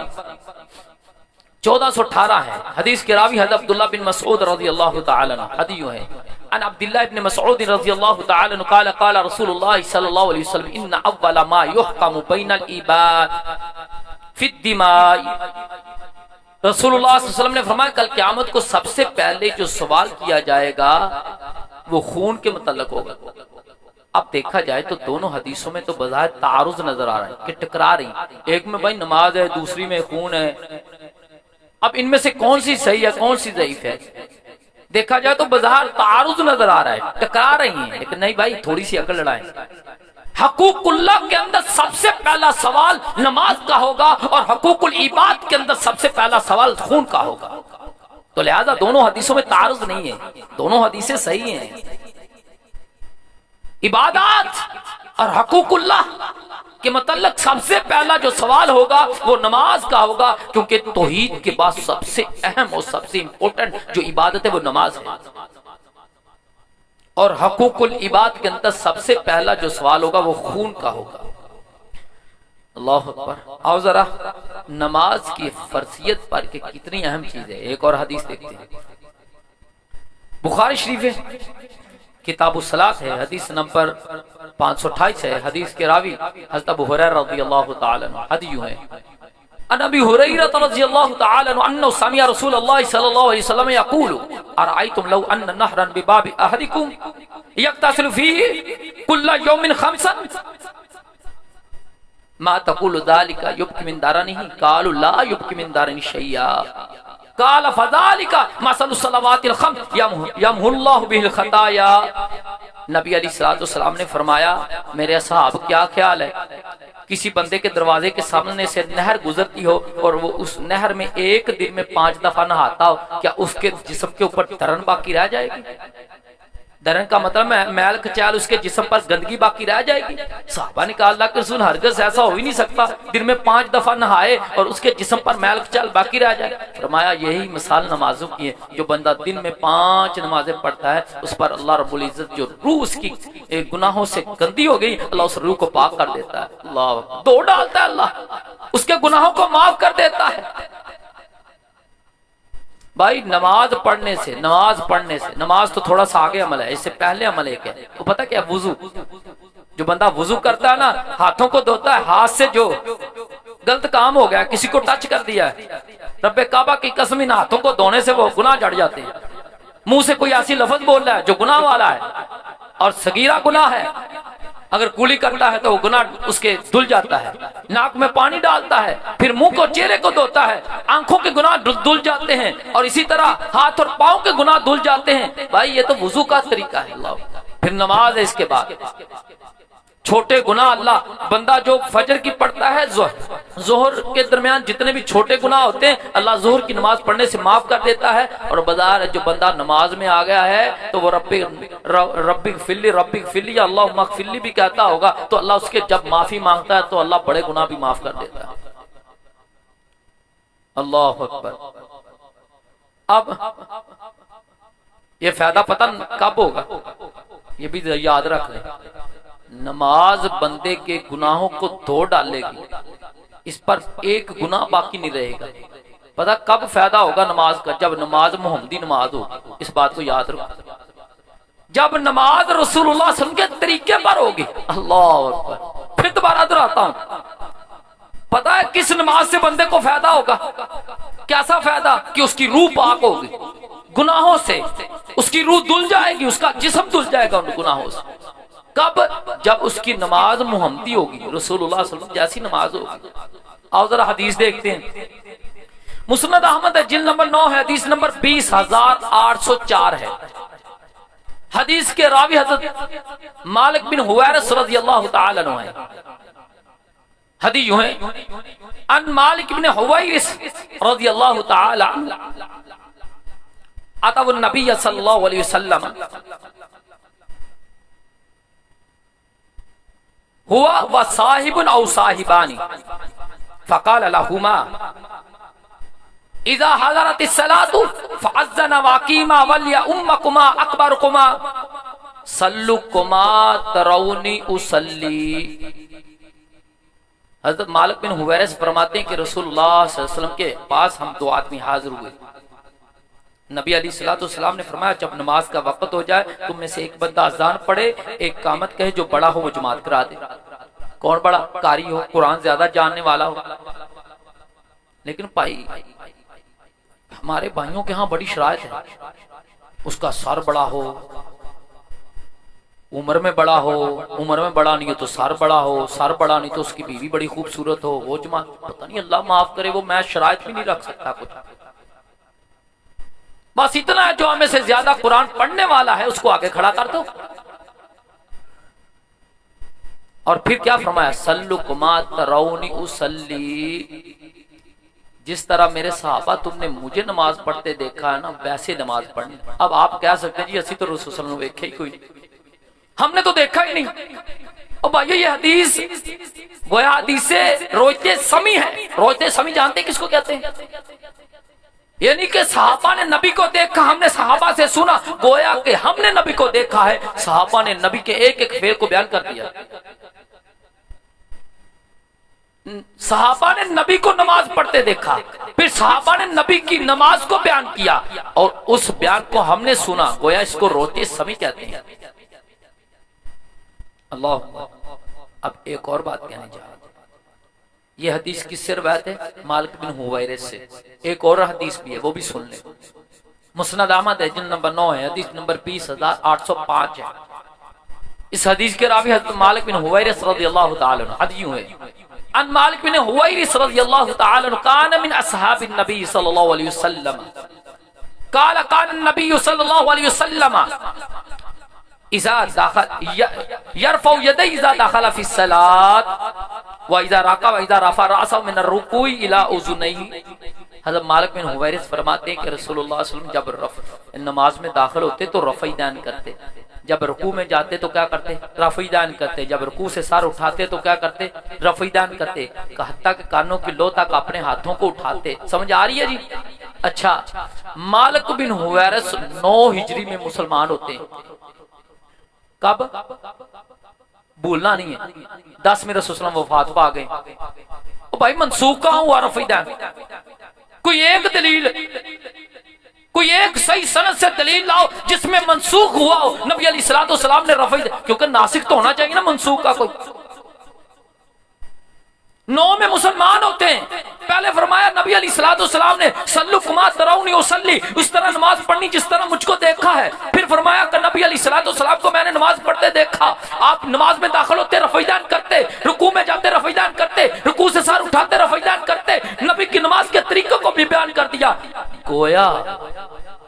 1418 है। हदीस के रावी हज़रत अब्दुल्लाह बिन मसऊद रज़ियल्लाहु ताला अन्हु। हदीस यूं है, अन अब्दुल्लाह इब्न मसऊद रज़ियल्लाहु ताला अन्हु क़ाल क़ाल रसूलुल्लाह सल्लल्लाहु अलैहि वसल्लम इन्न अव्वल मा युहकमु बैनल इबाद फिद दिमाई। रसूलुल्लाह सल्लल्लाहु अलैहि वसल्लम ने फरमाया कल क़यामत को सबसे पहले जो सवाल किया जाएगा वो खून के मुताल्लिक होगा। अब देखा जाए तो दोनों हदीसों में तो बज़ाहिर तारुज़ नजर आ रहा है कि टकरा रही, एक में भाई नमाज है, दूसरी में खून है। अब इनमें से कौन सी सही है कौन सी ज़ईफ है? देखा जाए तो बज़ाहिर तारुज़ नजर आ रहा है, टकरा रही हैं, लेकिन नहीं भाई थोड़ी सी अकल लड़ाएं। हकूकुल्लाह के अंदर सबसे पहला सवाल नमाज का होगा और हकूकुल इबाद के अंदर सबसे पहला सवाल खून का होगा। तो लिहाजा दोनों हदीसों में तारुज नहीं है, दोनों हदीसें सही हैं। इबादत और हकूकुल्लाह के मतलब सबसे पहला जो सवाल होगा वो नमाज का होगा, क्योंकि तौहीद के बाद सबसे अहम और सबसे इंपॉर्टेंट जो इबादत है वो नमाज है। और हकूकुल इबाद के अंदर सबसे पहला जो सवाल होगा वो खून का होगा। अल्लाह अकबर। आओ जरा नमाज की फर्जियत पर के कितनी अहम चीज है, एक और हदीस देखते हैं। बुखारी शरीफ है, किताबु सलात है, हदीस नंबर 528 है। हदीस के रावी हज़रत अबू हुरैरा रज़ियल्लाहु ताला अन्हु। हदीस यूं है, अन अबी हुरैरा रज़ियल्लाहु ताला अन्हु अन्नहु समिअ रसूलुल्लाह सल्लल्लाहु अलैहि वसल्लम यक़ूलु अरअयतुम लौ अन्न नहरन बिबाबि अहदिकुम यग़तसिलु फीहि कुल्ल यौमिन खम्सन मा तक़ूलु ज़ालिका युब्की मिन दारनिही क़ालू ला युब्की मिन दारनि शैया काल फज़ालिका मसलु सलावातिल खम्स यमहुल्लाहु बिहिल खताया। नबी अलैहिस्सलातु वस्सलाम ने फरमाया, मेरे असहाब क्या ख्याल है, किसी बंदे के दरवाजे के सामने से नहर गुजरती हो और वो उस नहर में एक दिन में 5 दफा नहाता हो, क्या उसके जिस्म के ऊपर दरन बाकी रह जाएगी? दरन का मतलब मैल खचाल उसके जिस्म पर गंदगी बाकी रह जाएगी। साहबा ने कहा, अल्लाह के रसूल हरगिज़ ऐसा हो ही नहीं सकता, दिन में 5 दफा नहाए और उसके जिस्म पर मैल खचाल बाकी रह जाए। फरमाया यही मिसाल नमाजों की है, जो बंदा दिन में 5 नमाजें पढ़ता है उस पर अल्लाह रब्बुल इज्जत जो रूह उसकी गुनाहों से गंदी हो गई, अल्लाह उस रूह को पाक कर देता है। अल्लाह धो डालता है, अल्लाह उसके गुनाहों को माफ कर देता है। भाई नमाज पढ़ने से नमाज तो थोड़ा सा आगे अमल है, इससे पहले अमल एक है, तो पता क्या, वुजू। जो बंदा वुजू करता है ना, हाथों को धोता है, हाथ से जो गलत काम हो गया, किसी को टच कर दिया है, रब्बे काबा की कसम, इन हाथों को धोने से वो गुनाह जड़ जाते हैं। मुंह से कोई ऐसी लफ्ज बोल रहा है जो गुनाह वाला है और सगीरा गुनाह है, अगर कुली करता है तो वो गुनाह उसके धुल जाता है। नाक में पानी डालता है, फिर मुंह को चेहरे को धोता है, आंखों के गुनाह धुल जाते हैं, और इसी तरह हाथ और पांव के गुनाह धुल जाते हैं। भाई ये तो वुजू का तरीका है। फिर नमाज है, इसके बाद छोटे गुनाह अल्लाह, बंदा जो फजर की पढ़ता है, जोहर के दरमियान जितने भी छोटे गुनाह होते हैं अल्लाह जोहर की नमाज पढ़ने से माफ कर देता है। और बाजार जो बंदा नमाज में आ गया है तो वो रब्बी फिल्ली अल्लाह मगफिरली भी कहता होगा, तो अल्लाह उसके जब माफी मांगता है तो अल्लाह बड़े गुनाह भी माफ कर देता है। अल्लाह अकबर। अब ये फायदा पता कब होगा, ये भी याद रख लें। नमाज बंदे के गुनाहों को धो डालेगी, इस पर एक गुनाह बाकी नहीं रहेगा। पता कब फायदा होगा नमाज का, जब नमाज मोहम्मदी नमाज होगी। इस बात को याद रखो, जब नमाज रसूलुल्लाह सल्लल्लाहु अलैहि वसल्लम के तरीके पर होगी। अल्लाह अकबर। फिर दोबारा दोहराता हूं, पता है किस नमाज से बंदे को फायदा होगा? कैसा फायदा? कि उसकी रूह पाक होगी गुनाहों से, उसकी रूह धुल जाएगी, उसका जिस्म धुल जाएगा उन गुनाहों से। कब? जब उसकी नमाज मुहम्मदी होगी, रसूलुल्लाह सल्लल्लाहु अलैहि वसल्लम जैसी नमाज होगी। आओ जरा हदीस देखते हैं। मुस्नद अहमद है, जिल्द नंबर 9 है, हदीस नंबर 20,804 है। हदीस के रावी हजरत मालिक बिन हुवैरिस रज़ियल्लाहु ताला अन्हु है। हदीस यूं है, अन मालिक बिन हुवैरिस रज़ियल्लाहु ताला अन्हु अतव नबी सल्लल्लाहु अलैहि वसल्लम हुआ व साहिबुन औ साहिबानी फकाल लहुमा इज़ा हज़रतिस सलातु फअज़्ज़न वाक़ीमा वलिया उम्मकुमा अकबरकुमा सल्लुकुमा तरौनी उसल्ली। हज़रत मालिक बिन हुवैरिस फरमाते हैं कि रसूलुल्लाह सल्लल्लाहु अलैहि वसल्लम के पास हम 2 आदमी हाजिर हुए। नबी अलैहिस्सलाम ने फरमाया, जब नमाज का वक्त हो जाए तुम में से एक बंदा अज़ान पढ़े, एक कामत कहे, जो बड़ा हो वो जमात करा दे। कौन बड़ा? कारी हो, कुरान ज्यादा जानने वाला हो। लेकिन भाई हमारे भाइयों के यहाँ बड़ी शरायत है, उसका सर बड़ा हो, उम्र में बड़ा हो, उम्र में बड़ा नहीं हो तो सर बड़ा हो, सर बड़ा नहीं तो उसकी बीवी बड़ी खूबसूरत हो, वो जमात। पता नहीं, अल्लाह माफ करे, वो मैं शरायत भी नहीं रख सकता कुछ। बस इतना है, जो हमें से ज्यादा कुरान पढ़ने वाला है उसको आगे खड़ा कर दो। और फिर क्या फरमाया, सल्लु कुमा तरौनी उसल्ली, जिस तरह मेरे सहाबा तुमने मुझे नमाज पढ़ते देखा है ना, वैसे नमाज पढ़नी। अब आप कह सकते हैं जी असी तो रसूल सल्लल्लाहु अलैहि वसल्लम देखे ही कोई नहीं, हमने तो देखा ही नहीं। और भाई ये हदीस गोया हदीसे रोजते समी है। रोजते समी जानते हैं किसको कहते हैं? यानी कि सहाबा ने नबी को देखा, हमने सहाबा से सुना, गोया कि हमने नबी को देखा है, सहाबा ने नबी के एक एक फेल को बयान कर दिया। सहाबा ने नबी को नमाज पढ़ते देखा, फिर सहाबा ने नबी की नमाज को बयान किया और उस बयान को हमने सुना, गोया इसको रोते समी कहते हैं। अल्लाह। अब एक और बात कहने जा रहा हूं, ये हदीस किससे रवायत है? मालिक बिन हुवैरिस से। एक और हदीस भी है, वो भी सुन ले। मुस्नद अहमद है, जिल्द नंबर 9 है, हदीस नंबर 20,805 है। इस हदीस के रावी हज़रत मालिक बिन हुवैरिस रज़ियल्लाहु ताला अन्हु हदीस है, अन मालिक बिन हुवैरिस रज़ियल्लाहु ताला अन्हु कान मिन अस्हाबिन नबी सल्लल्लाहु अलैहि वसल्लम, काल कान नबी सल्लल्लाहु अलैहि वसल्लम इज़ा दाखल यरफउ यदै इज़ा दाखल फी सलात व इज़ा रका व इज़ा रफा रअसहु मिन रुकुई इला उज़ुनैहि। हज़रत मालिक बिन हुवैरिस फरमाते हैं कि रसूलुल्लाह सल्लल्लाहु अलैहि वसल्लम जब नमाज में दाखिल होते तो रफ़ईदान करते, जब रुकू में जाते तो क्या करते? रफ़ईदान करते, जब रुकू से सर उठाते तो क्या करते? रफ़ईदान करते, हत्ता के कानों की लो तक अपने हाथों को उठाते। समझ आ रही है जी? अच्छा, मालिक बिन हुवैरिस 9 हिजरी में मुसलमान होते हैं। कब? भूलना नहीं है, 10 में रसूल सल्लल्लाहु अलैहि वसल्लम वफात पा गए। भाई मनसूख कहां हुआ रफ़ईदान? कोई एक दलील, कोई एक सही सनद से दलील लाओ जिसमें मनसूख हुआ हो नबी अलैहिस्सलातु वस्सलाम ने रफ़ईदान, क्योंकि नासिक तो होना चाहिए ना मनसूख का कोई। 9 में मुसलमान होते हैं। पहले फरमाया नबी अलैहिस्सलातु वस्सलाम ने सल्लु कमा तरौनी उसल्ली, उस तरह नमाज पढ़नी जिस तरह मुझको देखा है। फिर फरमाया कि नबी अलैहिस्सलातु वस्सलाम को मैंने नमाज पढ़ते देखा, आप नमाज में दाखिल होते रफ़ईदान करते, रुकू में जाते रफ़ईदान करते, रुकू से सर उठाते रफ़ईदान करते, नबी की नमाज के तरीकों को भी बयान कर दिया। गोया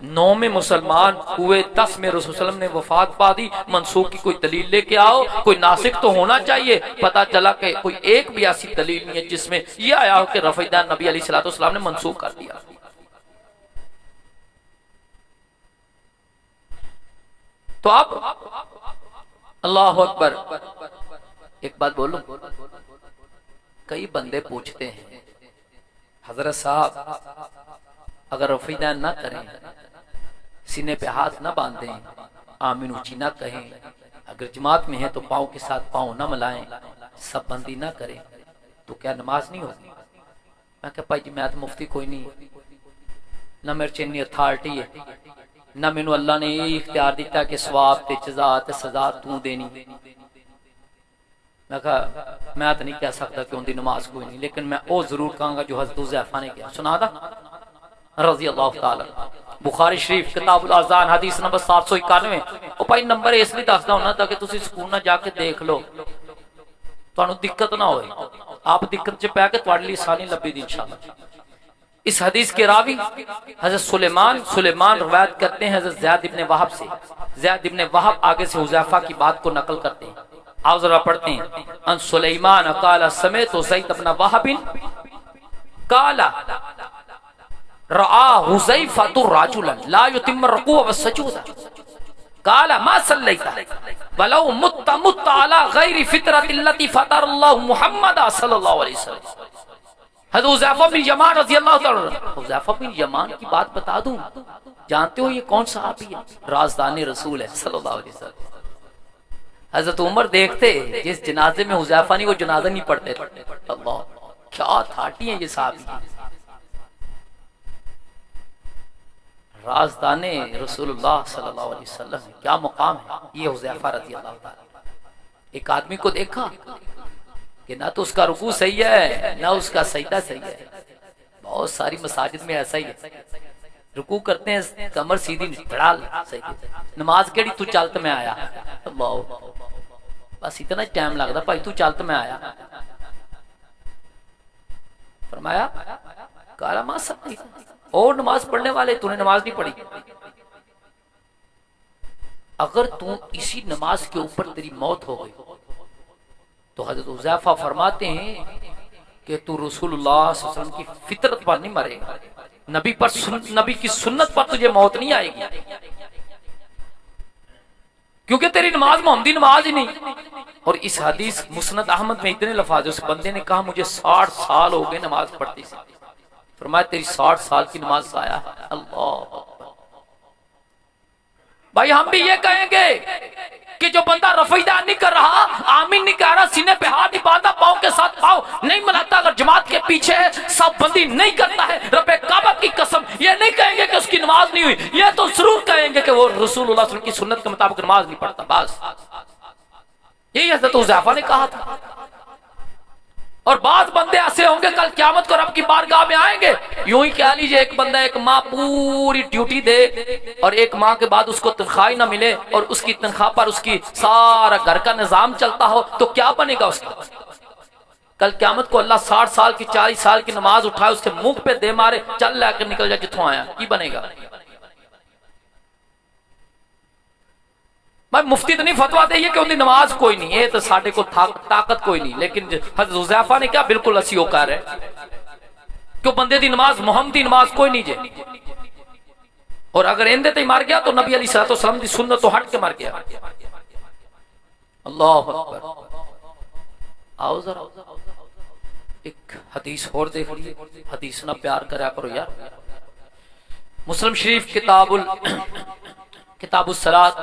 9 में मुसलमान हुए, 10 में रसूल सल्लल्लाहु अलैहि वसल्लम ने वफात पा दी। मनसूख की कोई दलील लेके आओ, कोई नासिक तो होना चाहिए। पता चला कि कोई एक भी ऐसी दलील नहीं है जिसमें यह आया हो कि रफ़ईदान नबी अलैहिस्सलातु वस्सलाम ने मनसूख कर दिया। तो आप अल्लाह अकबर। एक बात बोलूं, कई बंदे पूछते हैं हजरत साहब अगर रफ़ईदान ना करें, सीने पे हाथ ना बांधें, आमीन ऊंची ना कहें, अगर जमात में है तो पाँव के साथ पाँव ना मिलाएं, सब बंदी ना करें, तो क्या नमाज नहीं होगी? मैं कहा भाई जी मैं तो मुफ्ती कोई नहीं, ना मेरे च इन्नी अथॉरिटी है, ना मैनू अल्लाह ने ये इख्तियार दिता कि सवाब ते जज़ा ते सजा तू देनी। मैं कहा मैं तो नहीं कह सकता कि उनकी नमाज कोई नहीं, लेकिन मैं वो जरूर कहूँगा जो हज़रत हुज़ैफा ने किया। सुना था रज़ी अल्लाह ताला, बुखारी शरीफ किताबुल अज़ान हदीस नंबर 791। ਉਹ ਭਾਈ ਨੰਬਰ ਇਸ ਲਈ ਦੱਸਦਾ ਹੁੰਦਾ ਤਾਂ ਕਿ ਤੁਸੀਂ ਸਕੂਲ ਨਾਲ ਜਾ ਕੇ ਦੇਖ ਲਓ, ਤੁਹਾਨੂੰ ਦਿੱਕਤ ਨਾ ਹੋਏ। आप दिक्कत च पै के ਤੁਹਾਡੇ ਲਈ आसानी लभी दी इंशाअल्लाह। इस हदीस के रावी हज़रत सुलेमान रवायत करते हैं हज़रत ज़ैद इब्न वहब से। ज़ैद इब्न वहब आगे से हुज़ैफा की बात को नकल करते हैं। आप जरा पढ़ते हैं, अन सुलेमान क़ाला समेअतु ज़ैद इब्न वहब क़ाला रआ हुज़ैफतु रजुलन ला युतिम्मु रुकू व सजूद क़ाला मा सल्लैता वलौ मुत्ता अला गैरि फितरतिल्लती फतरल्लाहु मुहम्मद सल्लल्लाहु अलैहि वसल्लम। हज़रत हुज़ैफा बिन यमान रज़ियल्लाहु ताला। हुज़ैफा बिन यमान की बात बता दूं, जानते हो ये कौन सहाबी है? राज़दाने रसूल है सल्लल्लाहु अलैहि वसल्लम। हज़रत उमर देखते जिस जनाजे में हुज़ैफा नहीं वो जनाजा नहीं पढ़ते थे। अल्लाह क्या थाटी है ये सहाबी, राज़दाने रसूलुल्लाह सल्लल्लाहु अलैहि वसल्लम, क्या मुकाम है ये हुज़ैफा रज़ियल्लाहु ताला। एक आदमी को देखा कि ना तो उसका रुकू सही है ना उसका सजदा सही है। बहुत सारी मसाजिद में ऐसा ही है, रुकू करते हैं कमर सीधी धड़ाल सही, नमाज केड़ी तू चलत में आया, बस इतना टाइम लगता भाई तू चलत में आया। फरमाया काला मा सल्लैता, और नमाज पढ़ने वाले तूने नमाज नहीं पढ़ी। अगर तू इसी नमाज के ऊपर तेरी मौत हो गई तो हजरत हुज़ैफा फरमाते हैं कि तू रसूलुल्लाह सल्लल्लाहु अलैहि वसल्लम की फितरत पर नहीं मरेगा, नबी की सुन्नत पर तुझे मौत नहीं आएगी, क्योंकि तेरी नमाज मोहम्मदी नमाज ही नहीं। और इस हदीस मुस्नद अहमद में इतने लफ्ज, उस बंदे ने कहा मुझे 60 साल हो गए नमाज पढ़ती से, फरमाया तेरी 60 साल की नमाज से आया है। अल्लाह भाई, हम भी ये कहेंगे कि जो बंदा रफीदान नहीं कर रहा, आमीन नहीं कह रहा, सीने पे हाथ नहीं बांधा, पाँव के साथ पाँव नहीं मिलाता, अगर जमात के पीछे सब बंदी नहीं करता है, रब्बे काबा की कसम, ये नहीं कहेंगे कि उसकी नमाज नहीं हुई, ये तो जरूर कहेंगे कि वो रसूलुल्लाह सल्लल्लाहु अलैहि वसल्लम की सुन्नत के मुताबिक नमाज नहीं पढ़ता। बस यही हज़रत हुज़ैफा ने कहा था। और बाद बंदे ऐसे होंगे कल क़यामत को रब की बारगाह में आएंगे, यूं ही कह लीजिए एक बंदा, एक माँ पूरी ड्यूटी दे और एक माह के बाद उसको तनख्वाह ना मिले और उसकी तनख्वाह पर उसकी सारा घर का निजाम चलता हो, तो क्या बनेगा उसका? कल क़यामत को अल्लाह 60 साल की 40 साल की नमाज उठाए, उसके मुंह पे दे मारे, चल लेकर निकल जा जिथों आया, की बनेगा? भाई मुफ्ती तो नहीं फतवा दे कि उनकी नमाज कोई नहीं है, तो साढ़े को ताकत कोई नहीं, लेकिन हज़रत हुज़ैफा ने क्या बिल्कुल असी औकार है क्यों बंदे दी नमाज मोहम्मदी नमाज कोई नहीं जे, और अगर इंदे ते मर गया तो नबी अलैहिस्सलाम दी सुन्नत तो हट के मर गया। अल्लाह अकबर। आओ जरा एक हदीस और देख लीजिए, हदीस ना प्यार करा करो यार। मुस्लिम शरीफ किताबुस सलात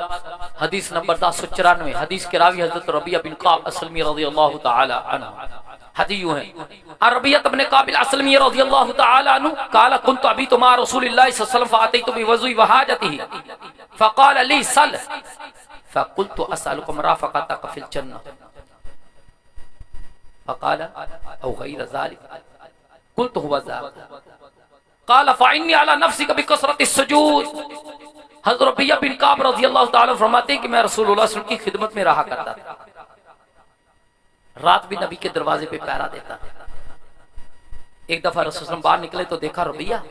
हदीस नंबर 1094, हदीस के रावी हजरत रबिया बिन काब असलमी रज़ियल्लाहु तआला अन्हु। हदीस यूं है, रबिया इब्न काब असलमी रज़ियल्लाहु तआला अन्हु काला कुन्तु अबीतु मा रसूलिल्लाह सल्लल्लाहु अलैहि वसल्लम फअतैतु बिवज़ुइ व हाजतिही फक़ाल ली सल फक़ुल्तु असअलुका मराफ़क़तक फ़िल जन्नह फक़ाल औ गैर ज़ालिक क़ुल्तु हुवा ज़ालिक क़ाल फ़इन्नी अला नफ़्सिका बिकसरतिस सुजूद। हज़रत रबिया बिन काब रज़ियल्लाहु ताला फरमाते हैं कि मैं रसूलुल्लाह सल्लल्लाहु अलैहि वसल्लम की खिदमत में रहा करता था, रात भी नबी के दरवाजे पे पहरा देता था। एक दफा रसूल बाहर निकले तो देखा रबिया,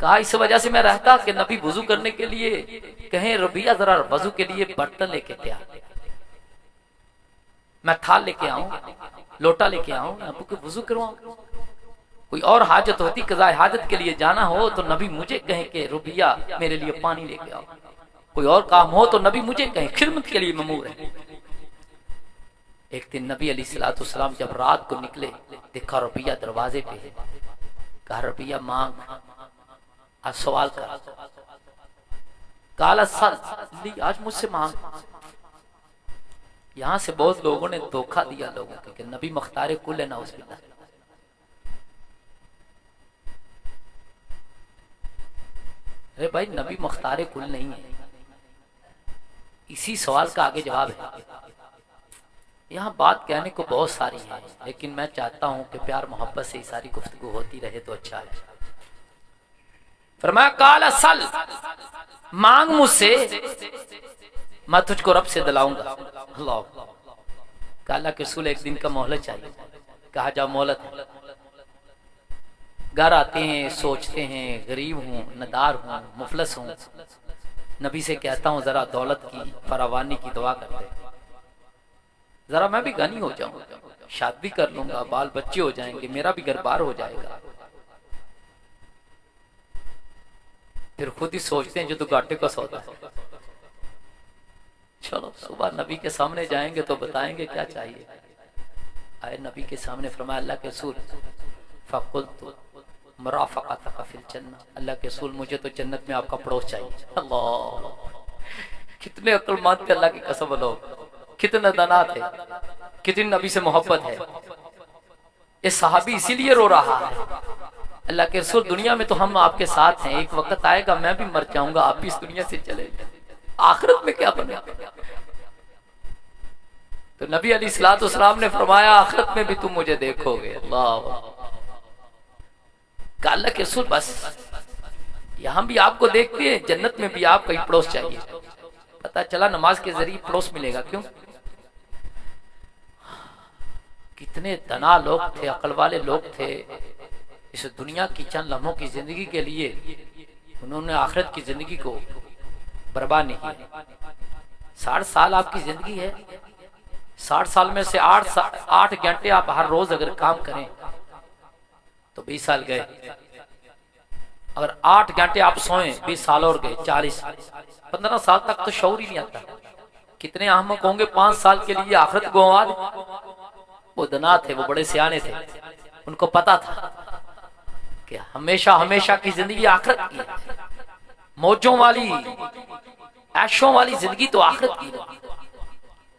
कहा इस वजह से मैं रहता कि नबी वजू करने के लिए कहें रबिया जरा वजू के लिए बर्तन लेके तैयार, मैं थाल लेके आऊं, लोटा लेके आऊं, अबू के वजू करवाऊं। कोई और हाजत होती, कज़ाए हाजत के लिए जाना हो तो नबी मुझे कहे कि रुबिया मेरे लिए पानी लेके आओ, कोई और काम हो तो नबी मुझे कहे, खिदमत के लिए ममूर है। एक दिन नबी अलैहिस्सलाम जब रात को निकले, देखा रुबिया दरवाजे पे है, कहा रुबिया मांग, आज सवाल कर, काला सल ली, आज मुझसे मांग। यहां से बहुत लोगों ने धोखा दिया लोगों को कि नबी मुख्तार कुल है ना, उस अरे भाई नबी मुख्तार कुल नहीं है, इसी सवाल का आगे जवाब है। यहाँ बात कहने को बहुत सारी है, लेकिन मैं चाहता हूं कि प्यार मोहब्बत से सारी गुफ्तगू होती रहे तो अच्छा है। फरमाया काला सल, मांग मुझसे, मैं तुझको रब से दिलाऊंगा। अल्लाह, काला के रसूल एक दिन का मोहलत चाहिए, कहा जाओ मोहलत। घर आते हैं, सोचते हैं गरीब हूँ, नदार हूँ, मुफलस हूँ, नबी से कहता हूँ जरा दौलत की फरावानी की दुआ करते, जरा मैं भी गनी हो जाऊं, शादी कर लूंगा, बाल बच्चे हो जाएंगे, मेरा भी घर बार हो जाएगा। फिर खुद ही सोचते हैं जो तो घाटे का सौदा है। चलो सुबह नबी के सामने जाएंगे तो बताएंगे क्या चाहिए। आए नबी के सामने, फरमाया अल्लाह के रसूल फक़ुल्तु मराफ़क़तक फ़िल जन्नह, अल्लाह के रसूल मुझे तो जन्नत में आपका पड़ोस चाहिए। अल्लाह, कितने अक्लमंद थे अल्लाह की कसम लोग, कितने दाना थे, कितनी नबी से मोहब्बत है। ये सहाबी इसीलिए रो रहा है, अल्लाह के रसूल दुनिया में तो हम आपके साथ हैं, एक वक्त आएगा मैं भी मर जाऊंगा, आप भी इस दुनिया से चले जाए, आखिरत में क्या बनेगा। तो नबी अलैहिस्सलाम ने फरमाया आखिरत में भी तुम मुझे देखोगे। अल्लाह, अल्लाह के रसूल बस यहां भी आपको देखते हैं, जन्नत में भी आपको एक पड़ोस चाहिए। पता चला नमाज के जरिए पड़ोस मिलेगा। क्यों? कितने तना लोग थे, अकल वाले लोग थे, इस दुनिया की चंद लम्हों की जिंदगी के लिए उन्होंने आखिरत की जिंदगी को बर्बाद नहीं किया। 60 साल आपकी जिंदगी है, 60 साल में से 8 घंटे आप हर रोज अगर काम करें तो 20 साल गए। अगर 8 घंटे आप सोएं 20 साल और गए, 40। 15 साल तक तो शौर ही नहीं आता। कितने अहमक होंगे 5 साल के लिए आखिरत गंवा दे। वो दना थे, वो बड़े सियाने थे, उनको पता था कि हमेशा हमेशा की जिंदगी आखिरत की है। मौजों वाली ऐशों वाली जिंदगी तो आखिरत की है।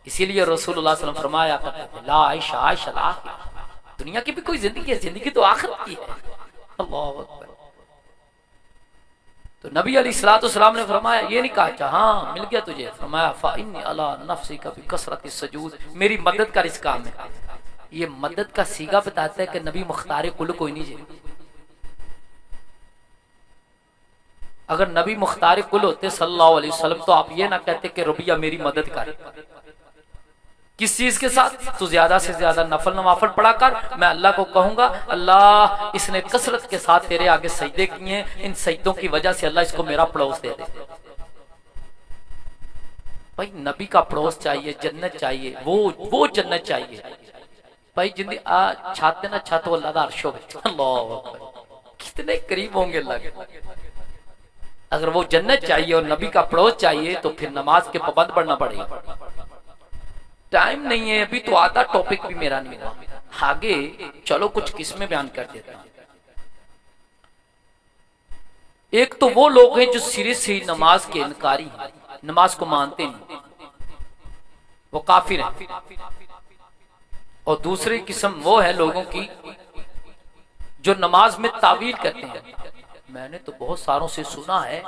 इसीलिए रसूलुल्लाह सल्लल्लाहु अलैहि वसल्लम फरमाया करते थे, ला आयशा आयशा ला, दुनिया की भी कोई जिंदगी है, जिंदगी तो आखिरत की है। अल्लाहु अकबर। तो नबी अलैहिस्सलाम ने फरमाया, ये नहीं कहा हाँ मिल गया तुझे, फरमाया फ़इन्नी अला नफ्सिका बिकसरति सजूद, मेरी मदद कर इस काम में। ये मदद का सीगा बताता है कि नबी मुख्तार कुल कोई नहीं है। अगर नबी मुख्तार कुल होते सल्लल्लाहु अलैहि वसल्लम तो आप ये ना कहते कि रुबिया मेरी मदद कर। किस चीज के साथ? तू ज्यादा से ज्यादा नफल नवाफल पढ़ा कर, मैं अल्लाह को कहूंगा अल्लाह इसने कसरत के साथ तेरे आगे सजदे किए, इन सजदों की वजह से अल्लाह इसको मेरा पड़ोस दे दे। भाई नबी का पड़ोस चाहिए, जन्नत चाहिए, वो जन्नत चाहिए भाई। जिंदगी छाते ना छत वो अल्लाह दा अर्श हो, कितने करीब होंगे अल्लाह के। अगर वो जन्नत चाहिए और नबी का पड़ोस चाहिए तो फिर नमाज के पाबंद बढ़ना पड़ेगा। टाइम नहीं है अभी, तो आधा टॉपिक भी मेरा नहीं हुआ। आगे चलो कुछ किस्में बयान कर देता हूं। एक तो वो लोग हैं जो सिरे से ही नमाज के इनकारी हैं, नमाज को मानते नहीं, वो काफिर हैं। और दूसरी किस्म वो है लोगों की जो नमाज में तावील करते हैं। मैंने तो बहुत सारों से सुना है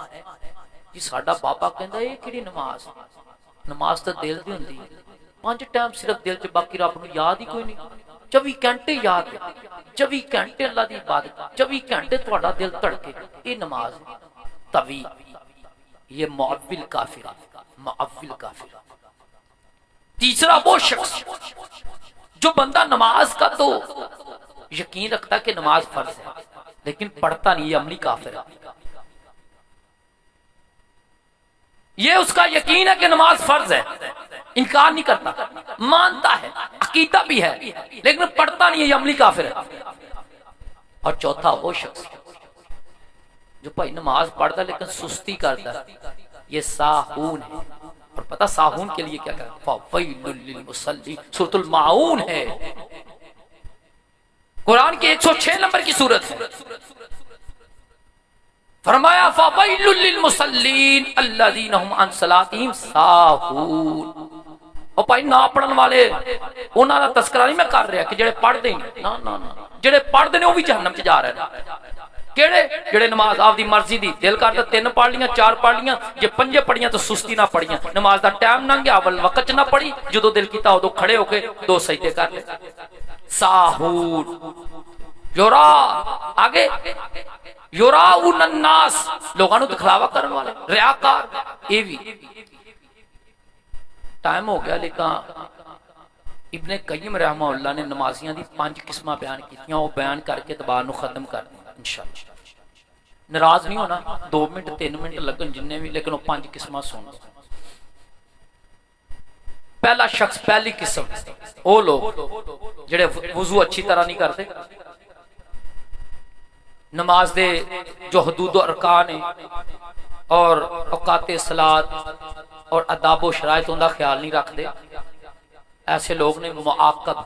कि साडा बाबा कहता है कि नमाज नमाज तो दिल दी हुंदी, 5 टाइम सिर्फ दिल च, बाकी रब नूं याद ही कोई नहीं। 24 घंटे याद है, 24 घंटे अल्लाह दी इबादत, 24 घंटे तुहाडा दिल धड़के, ये नमाज तवी। ये मुअव्विल काफिर, मुअव्विल काफिर। तीसरा वो शख्स जो बंदा नमाज का तो यकीन रखता कि नमाज फर्ज है लेकिन पढ़ता नहीं, ये अमली काफिर है। ये उसका यकीन है कि नमाज फर्ज है, इनकार नहीं करता, मानता है, अकीदा भी है, लेकिन पढ़ता नहीं है, ये अमली काफिर है। और चौथा वो शख्स जो भाई नमाज पढ़ता लेकिन सुस्ती करता, ये साहून है। और पता साहून के लिए क्या कहता? फ़वैलुल लिल मुसल्ली, सूरतुल माऊन है, कुरान की 106 नंबर की सूरत है। फरमाया फ़वैलुल लिल मुसल्लीन अल्लज़ीना हुम अन सलातिहिम साहून। और भाई ना पढ़न वाले उन्हां दा तस्करा नहीं मैं कर रहा कि जेड़े पढ़दे नहीं, ना ना ना, जेड़े पढ़दे ने वो भी जहन्नम च जा रहे हैं। केड़े? जेड़े नमाज आपदी मर्जी दी, दिल करदा 3 पढ़ लियां, 4 पढ़ लियां, जे 5 पढ़ियां तो सुस्ती ना पढ़ियां, नमाज दा टाइम लंघ गया, अवल वक्त च ना पढ़ी, जो दिल कीता उदों खड़े होके 2 सजदे कर ले। साहून योरा, आगे योराउन अन्नास, लोगों को दिखलावा करने वाले, रियाकार। ये भी टाइम हो गया, लेकिन इब्ने कय्यम रहमहुल्लाह ने नमाजियां दी 5 किस्मां बयान कीतियां, वो बयान करके दबार नूं खत्म कर देना इंशाअल्लाह। नाराज नहीं होना, 2 मिनट 3 मिनट लगन जिन्ने भी, लेकिन वो 5 किस्मां सुन। पहला शख्स, पहली किस्म वो लोग जेड़े वुजू अच्छी तरह नहीं करते, नमाज दे जो हदूद अरकान है और औकाते सलात और अदाब व शराइत उनका ख्याल नहीं रखते, ऐसे लोग ने मुआक्कद।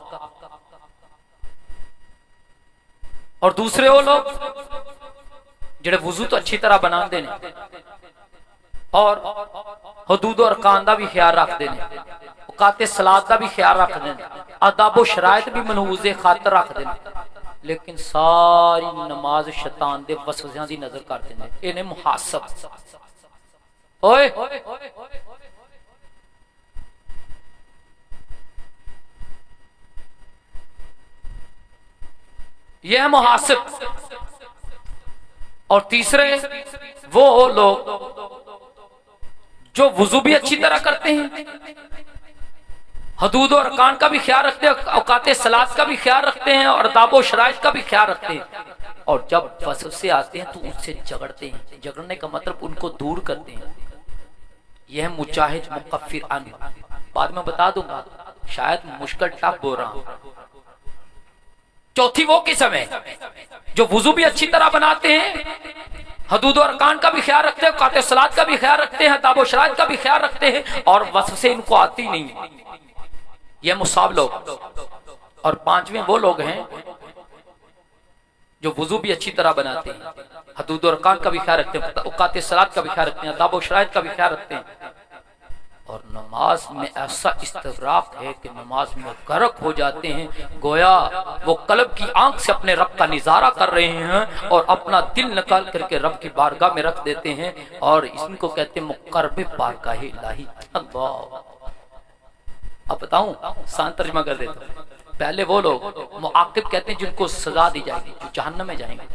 और दूसरे वो लोग जेड़े वुजू तो अच्छी तरह बनाते हैं और हदूद और अरकान का भी ख्याल रखते हैं, औकाते सलात का भी ख्याल रखते हैं, अदाब व शराइत भी मनहूज़े खातर रखते हैं, लेकिन सारी नमाज शैतान दे वसवसियां दी नजर कर देंगे। इन्हें मुहासब ओए यह मुहासिब। और तीसरे वो लोग जो वुजू भी अच्छी तरह करते हैं, हदूद और अरकान का भी ख्याल रखते हैं, औकाते सलात का भी ख्याल रखते हैं और अदाब शराइत का भी ख्याल रखते हैं, और जब वसवसे आते हैं तो उनसे झगड़ते हैं। झगड़ने का मतलब उनको दूर करते हैं। यह मुजाहिद मुकफ्फिर अन, बाद में बता दूंगा शायद मुश्किल टफ बोल रहा हूं। चौथी वो किस्म है जो वुजू भी अच्छी तरह बनाते हैं, हदूद और अरकान का भी ख्याल रखते हैं, औकात सलात का भी ख्याल रखते हैं, आदाब और शराइत का भी ख्याल रखते हैं, और वसवसे इनको आती नहीं। ये मुसाब लोग। और पांचवें वो लोग हैं जो वुजू भी अच्छी तरह बनाते हैं, हदूद और अरकान का भी ख्याल रखते हैं, औकात सलात का भी ख्याल रखते हैं, आदाब और शराइत का भी ख्याल रखते हैं, और नमाज में ऐसा इस्तगराक है कि नमाज में गर्क हो जाते हैं, गोया वो कल्ब की आंख से अपने रब का निजारा कर रहे हैं और अपना दिल निकाल करके रब की बारगाह में रख देते हैं। और इनको कहते हैं मुकर्रब बारगाह इलाही। अल्लाह। अब बताऊं, सान तर्जुमा कर देता हूं। पहले वो लोग मुआकिब कहते हैं जिनको सजा दी जाएगी, जो जहन्नम में जाएंगे।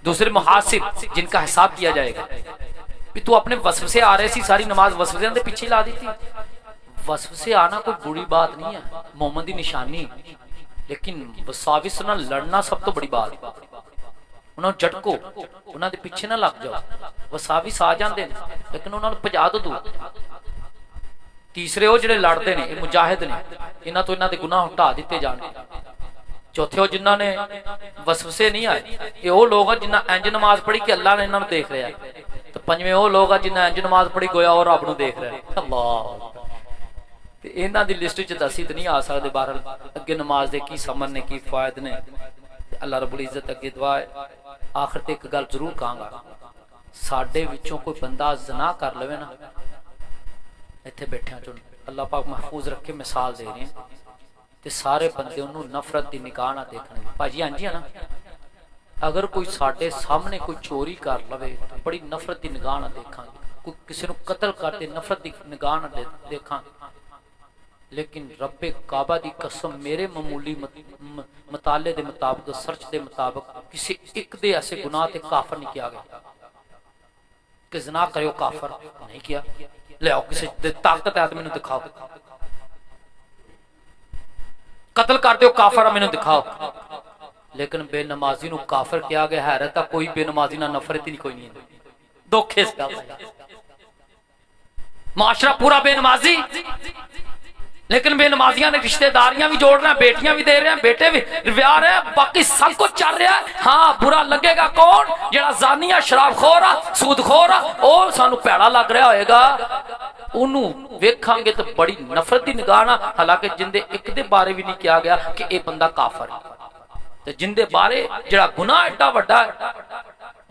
दूसरे मुहासिब, जिनका हिसाब किया जाएगा। तू अपने वसवसे आ रहे सी, सारी नमाज वसवसे दे पीछे ला दी थी। वसवसे आना कोई बुरी बात नहीं है, मोहम्मद की निशानी, लेकिन वसाविस नाल लड़ना सब तो बड़ी बात। उन्होंने झटको, उन्होंने पीछे ना लग जाओ। वसाविस आ जाते हैं लेकिन उन्होंने भजा दो। तीसरे वो जिहड़े लड़ते ने, ये मुजाहिद ने, इन्हां तो इन्हां दे गुनाह हटा दिते जाने। चौथे वो जिन्हां ने वसवसे नहीं आए, ये वो लोग हैं जिन्हां इंज नमाज पढ़ी कि अल्लाह ने इन्हां नूं देख लिया। तो पंजवें वो लोग हैं जिन्हां इंज नमाज पढ़ी गोया और रब नूं देख रहा है। अल्लाह। ते इन्हां दी लिस्ट च दसी तो नहीं आ सकदे। बहरहाल अगे नमाज दे की समझ ने, की फायदे ने, अल्लाह रब्बुल इज्जत अगे दुआ है। आखिर ते एक गल जरूर कहांगा, साडे विचों कोई बंदा ज़ना कर लवे ना, इत्थे बैठियां चों अल्लाह पाक महफूज रखे, मिसाल दे रहे हैं, ते सारे बंदे उन्होंने नफरत की निगाह ना देखने। भाजी हाँ जी है ना, अगर कोई साडे सामने कोई चोरी कर लवे तो बड़ी नफरत की निगाह ना देखांगे, कोई किसी को कतल करते नफरत की निगाह ना देखांगे। लेकिन रब्बे काबा दी कसम, मेरे मामूली मताले दे मुताबिक, सर्च दे मुताबिक किसी एक दे ऐसे गुनाह ते काफर नहीं किया गया कि ज़ना करो काफर नहीं किया। ले आओ किसी ताकत है तो मैनू दिखाओ, कत्ल कर दो काफर मैनू दिखाओ। लेकिन बेनमाजी नू काफर किया गया। हैरत है, कोई बेनमाजी ना नफरत ही नहीं, कोई नहीं। दुख इस गल दा, माशरा पूरा बेनमाजी, लेकिन बेनमाजियां ने रिश्तेदारियां भी जोड़ रहे हैं, बेटियां भी दे रहे हैं, बेटे भी ब्याह रहे हैं, बाकी सब कुछ चल रहा है। हाँ, बुरा लगेगा कौन? जेड़ा जानिया, शराबखोर आ, सूदखोर आ, ओ सानू भैड़ा लग रहा होएगा। उन्नू वेखांगे तो बड़ी नफरत की निगाह ना। हालांकि जिंदे एक दे बारे भी नहीं किया गया कि यह बंदा काफर है, तो जिंदे बारे जेड़ा गुनाह एडा वड्डा है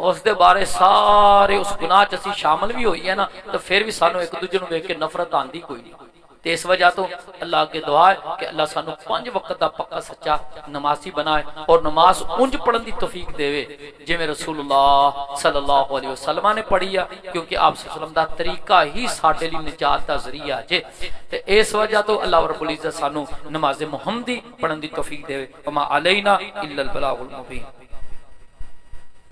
उस दे बारे सारे उस गुनाह च असीं शामिल भी होई है ना, तो फिर भी सानू एक दूजे नूं वेख के नफरत आंदी कोई नहीं। तो इस वजह तो अल्लाह के दुआ है कि अल्लाह सानू 5 वक्त का पक्का सच्चा नमाजी बनाए और नमाज उंज पढ़न की तौफीक देवे जिवें रसूलुल्लाह सल्लल्लाहु अलैहि वसल्लम ने पढ़ी है, क्योंकि आप सल्लम दा तरीका ही साडे लई निजात दा जरिया जे। ते इस वजह तो अल्लाह रब्बुल इज्जत सानू नमाज मुहम्मदी पढ़न की तौफीक देवे। वमा अलैना इल्लल बलागुल मुबीन।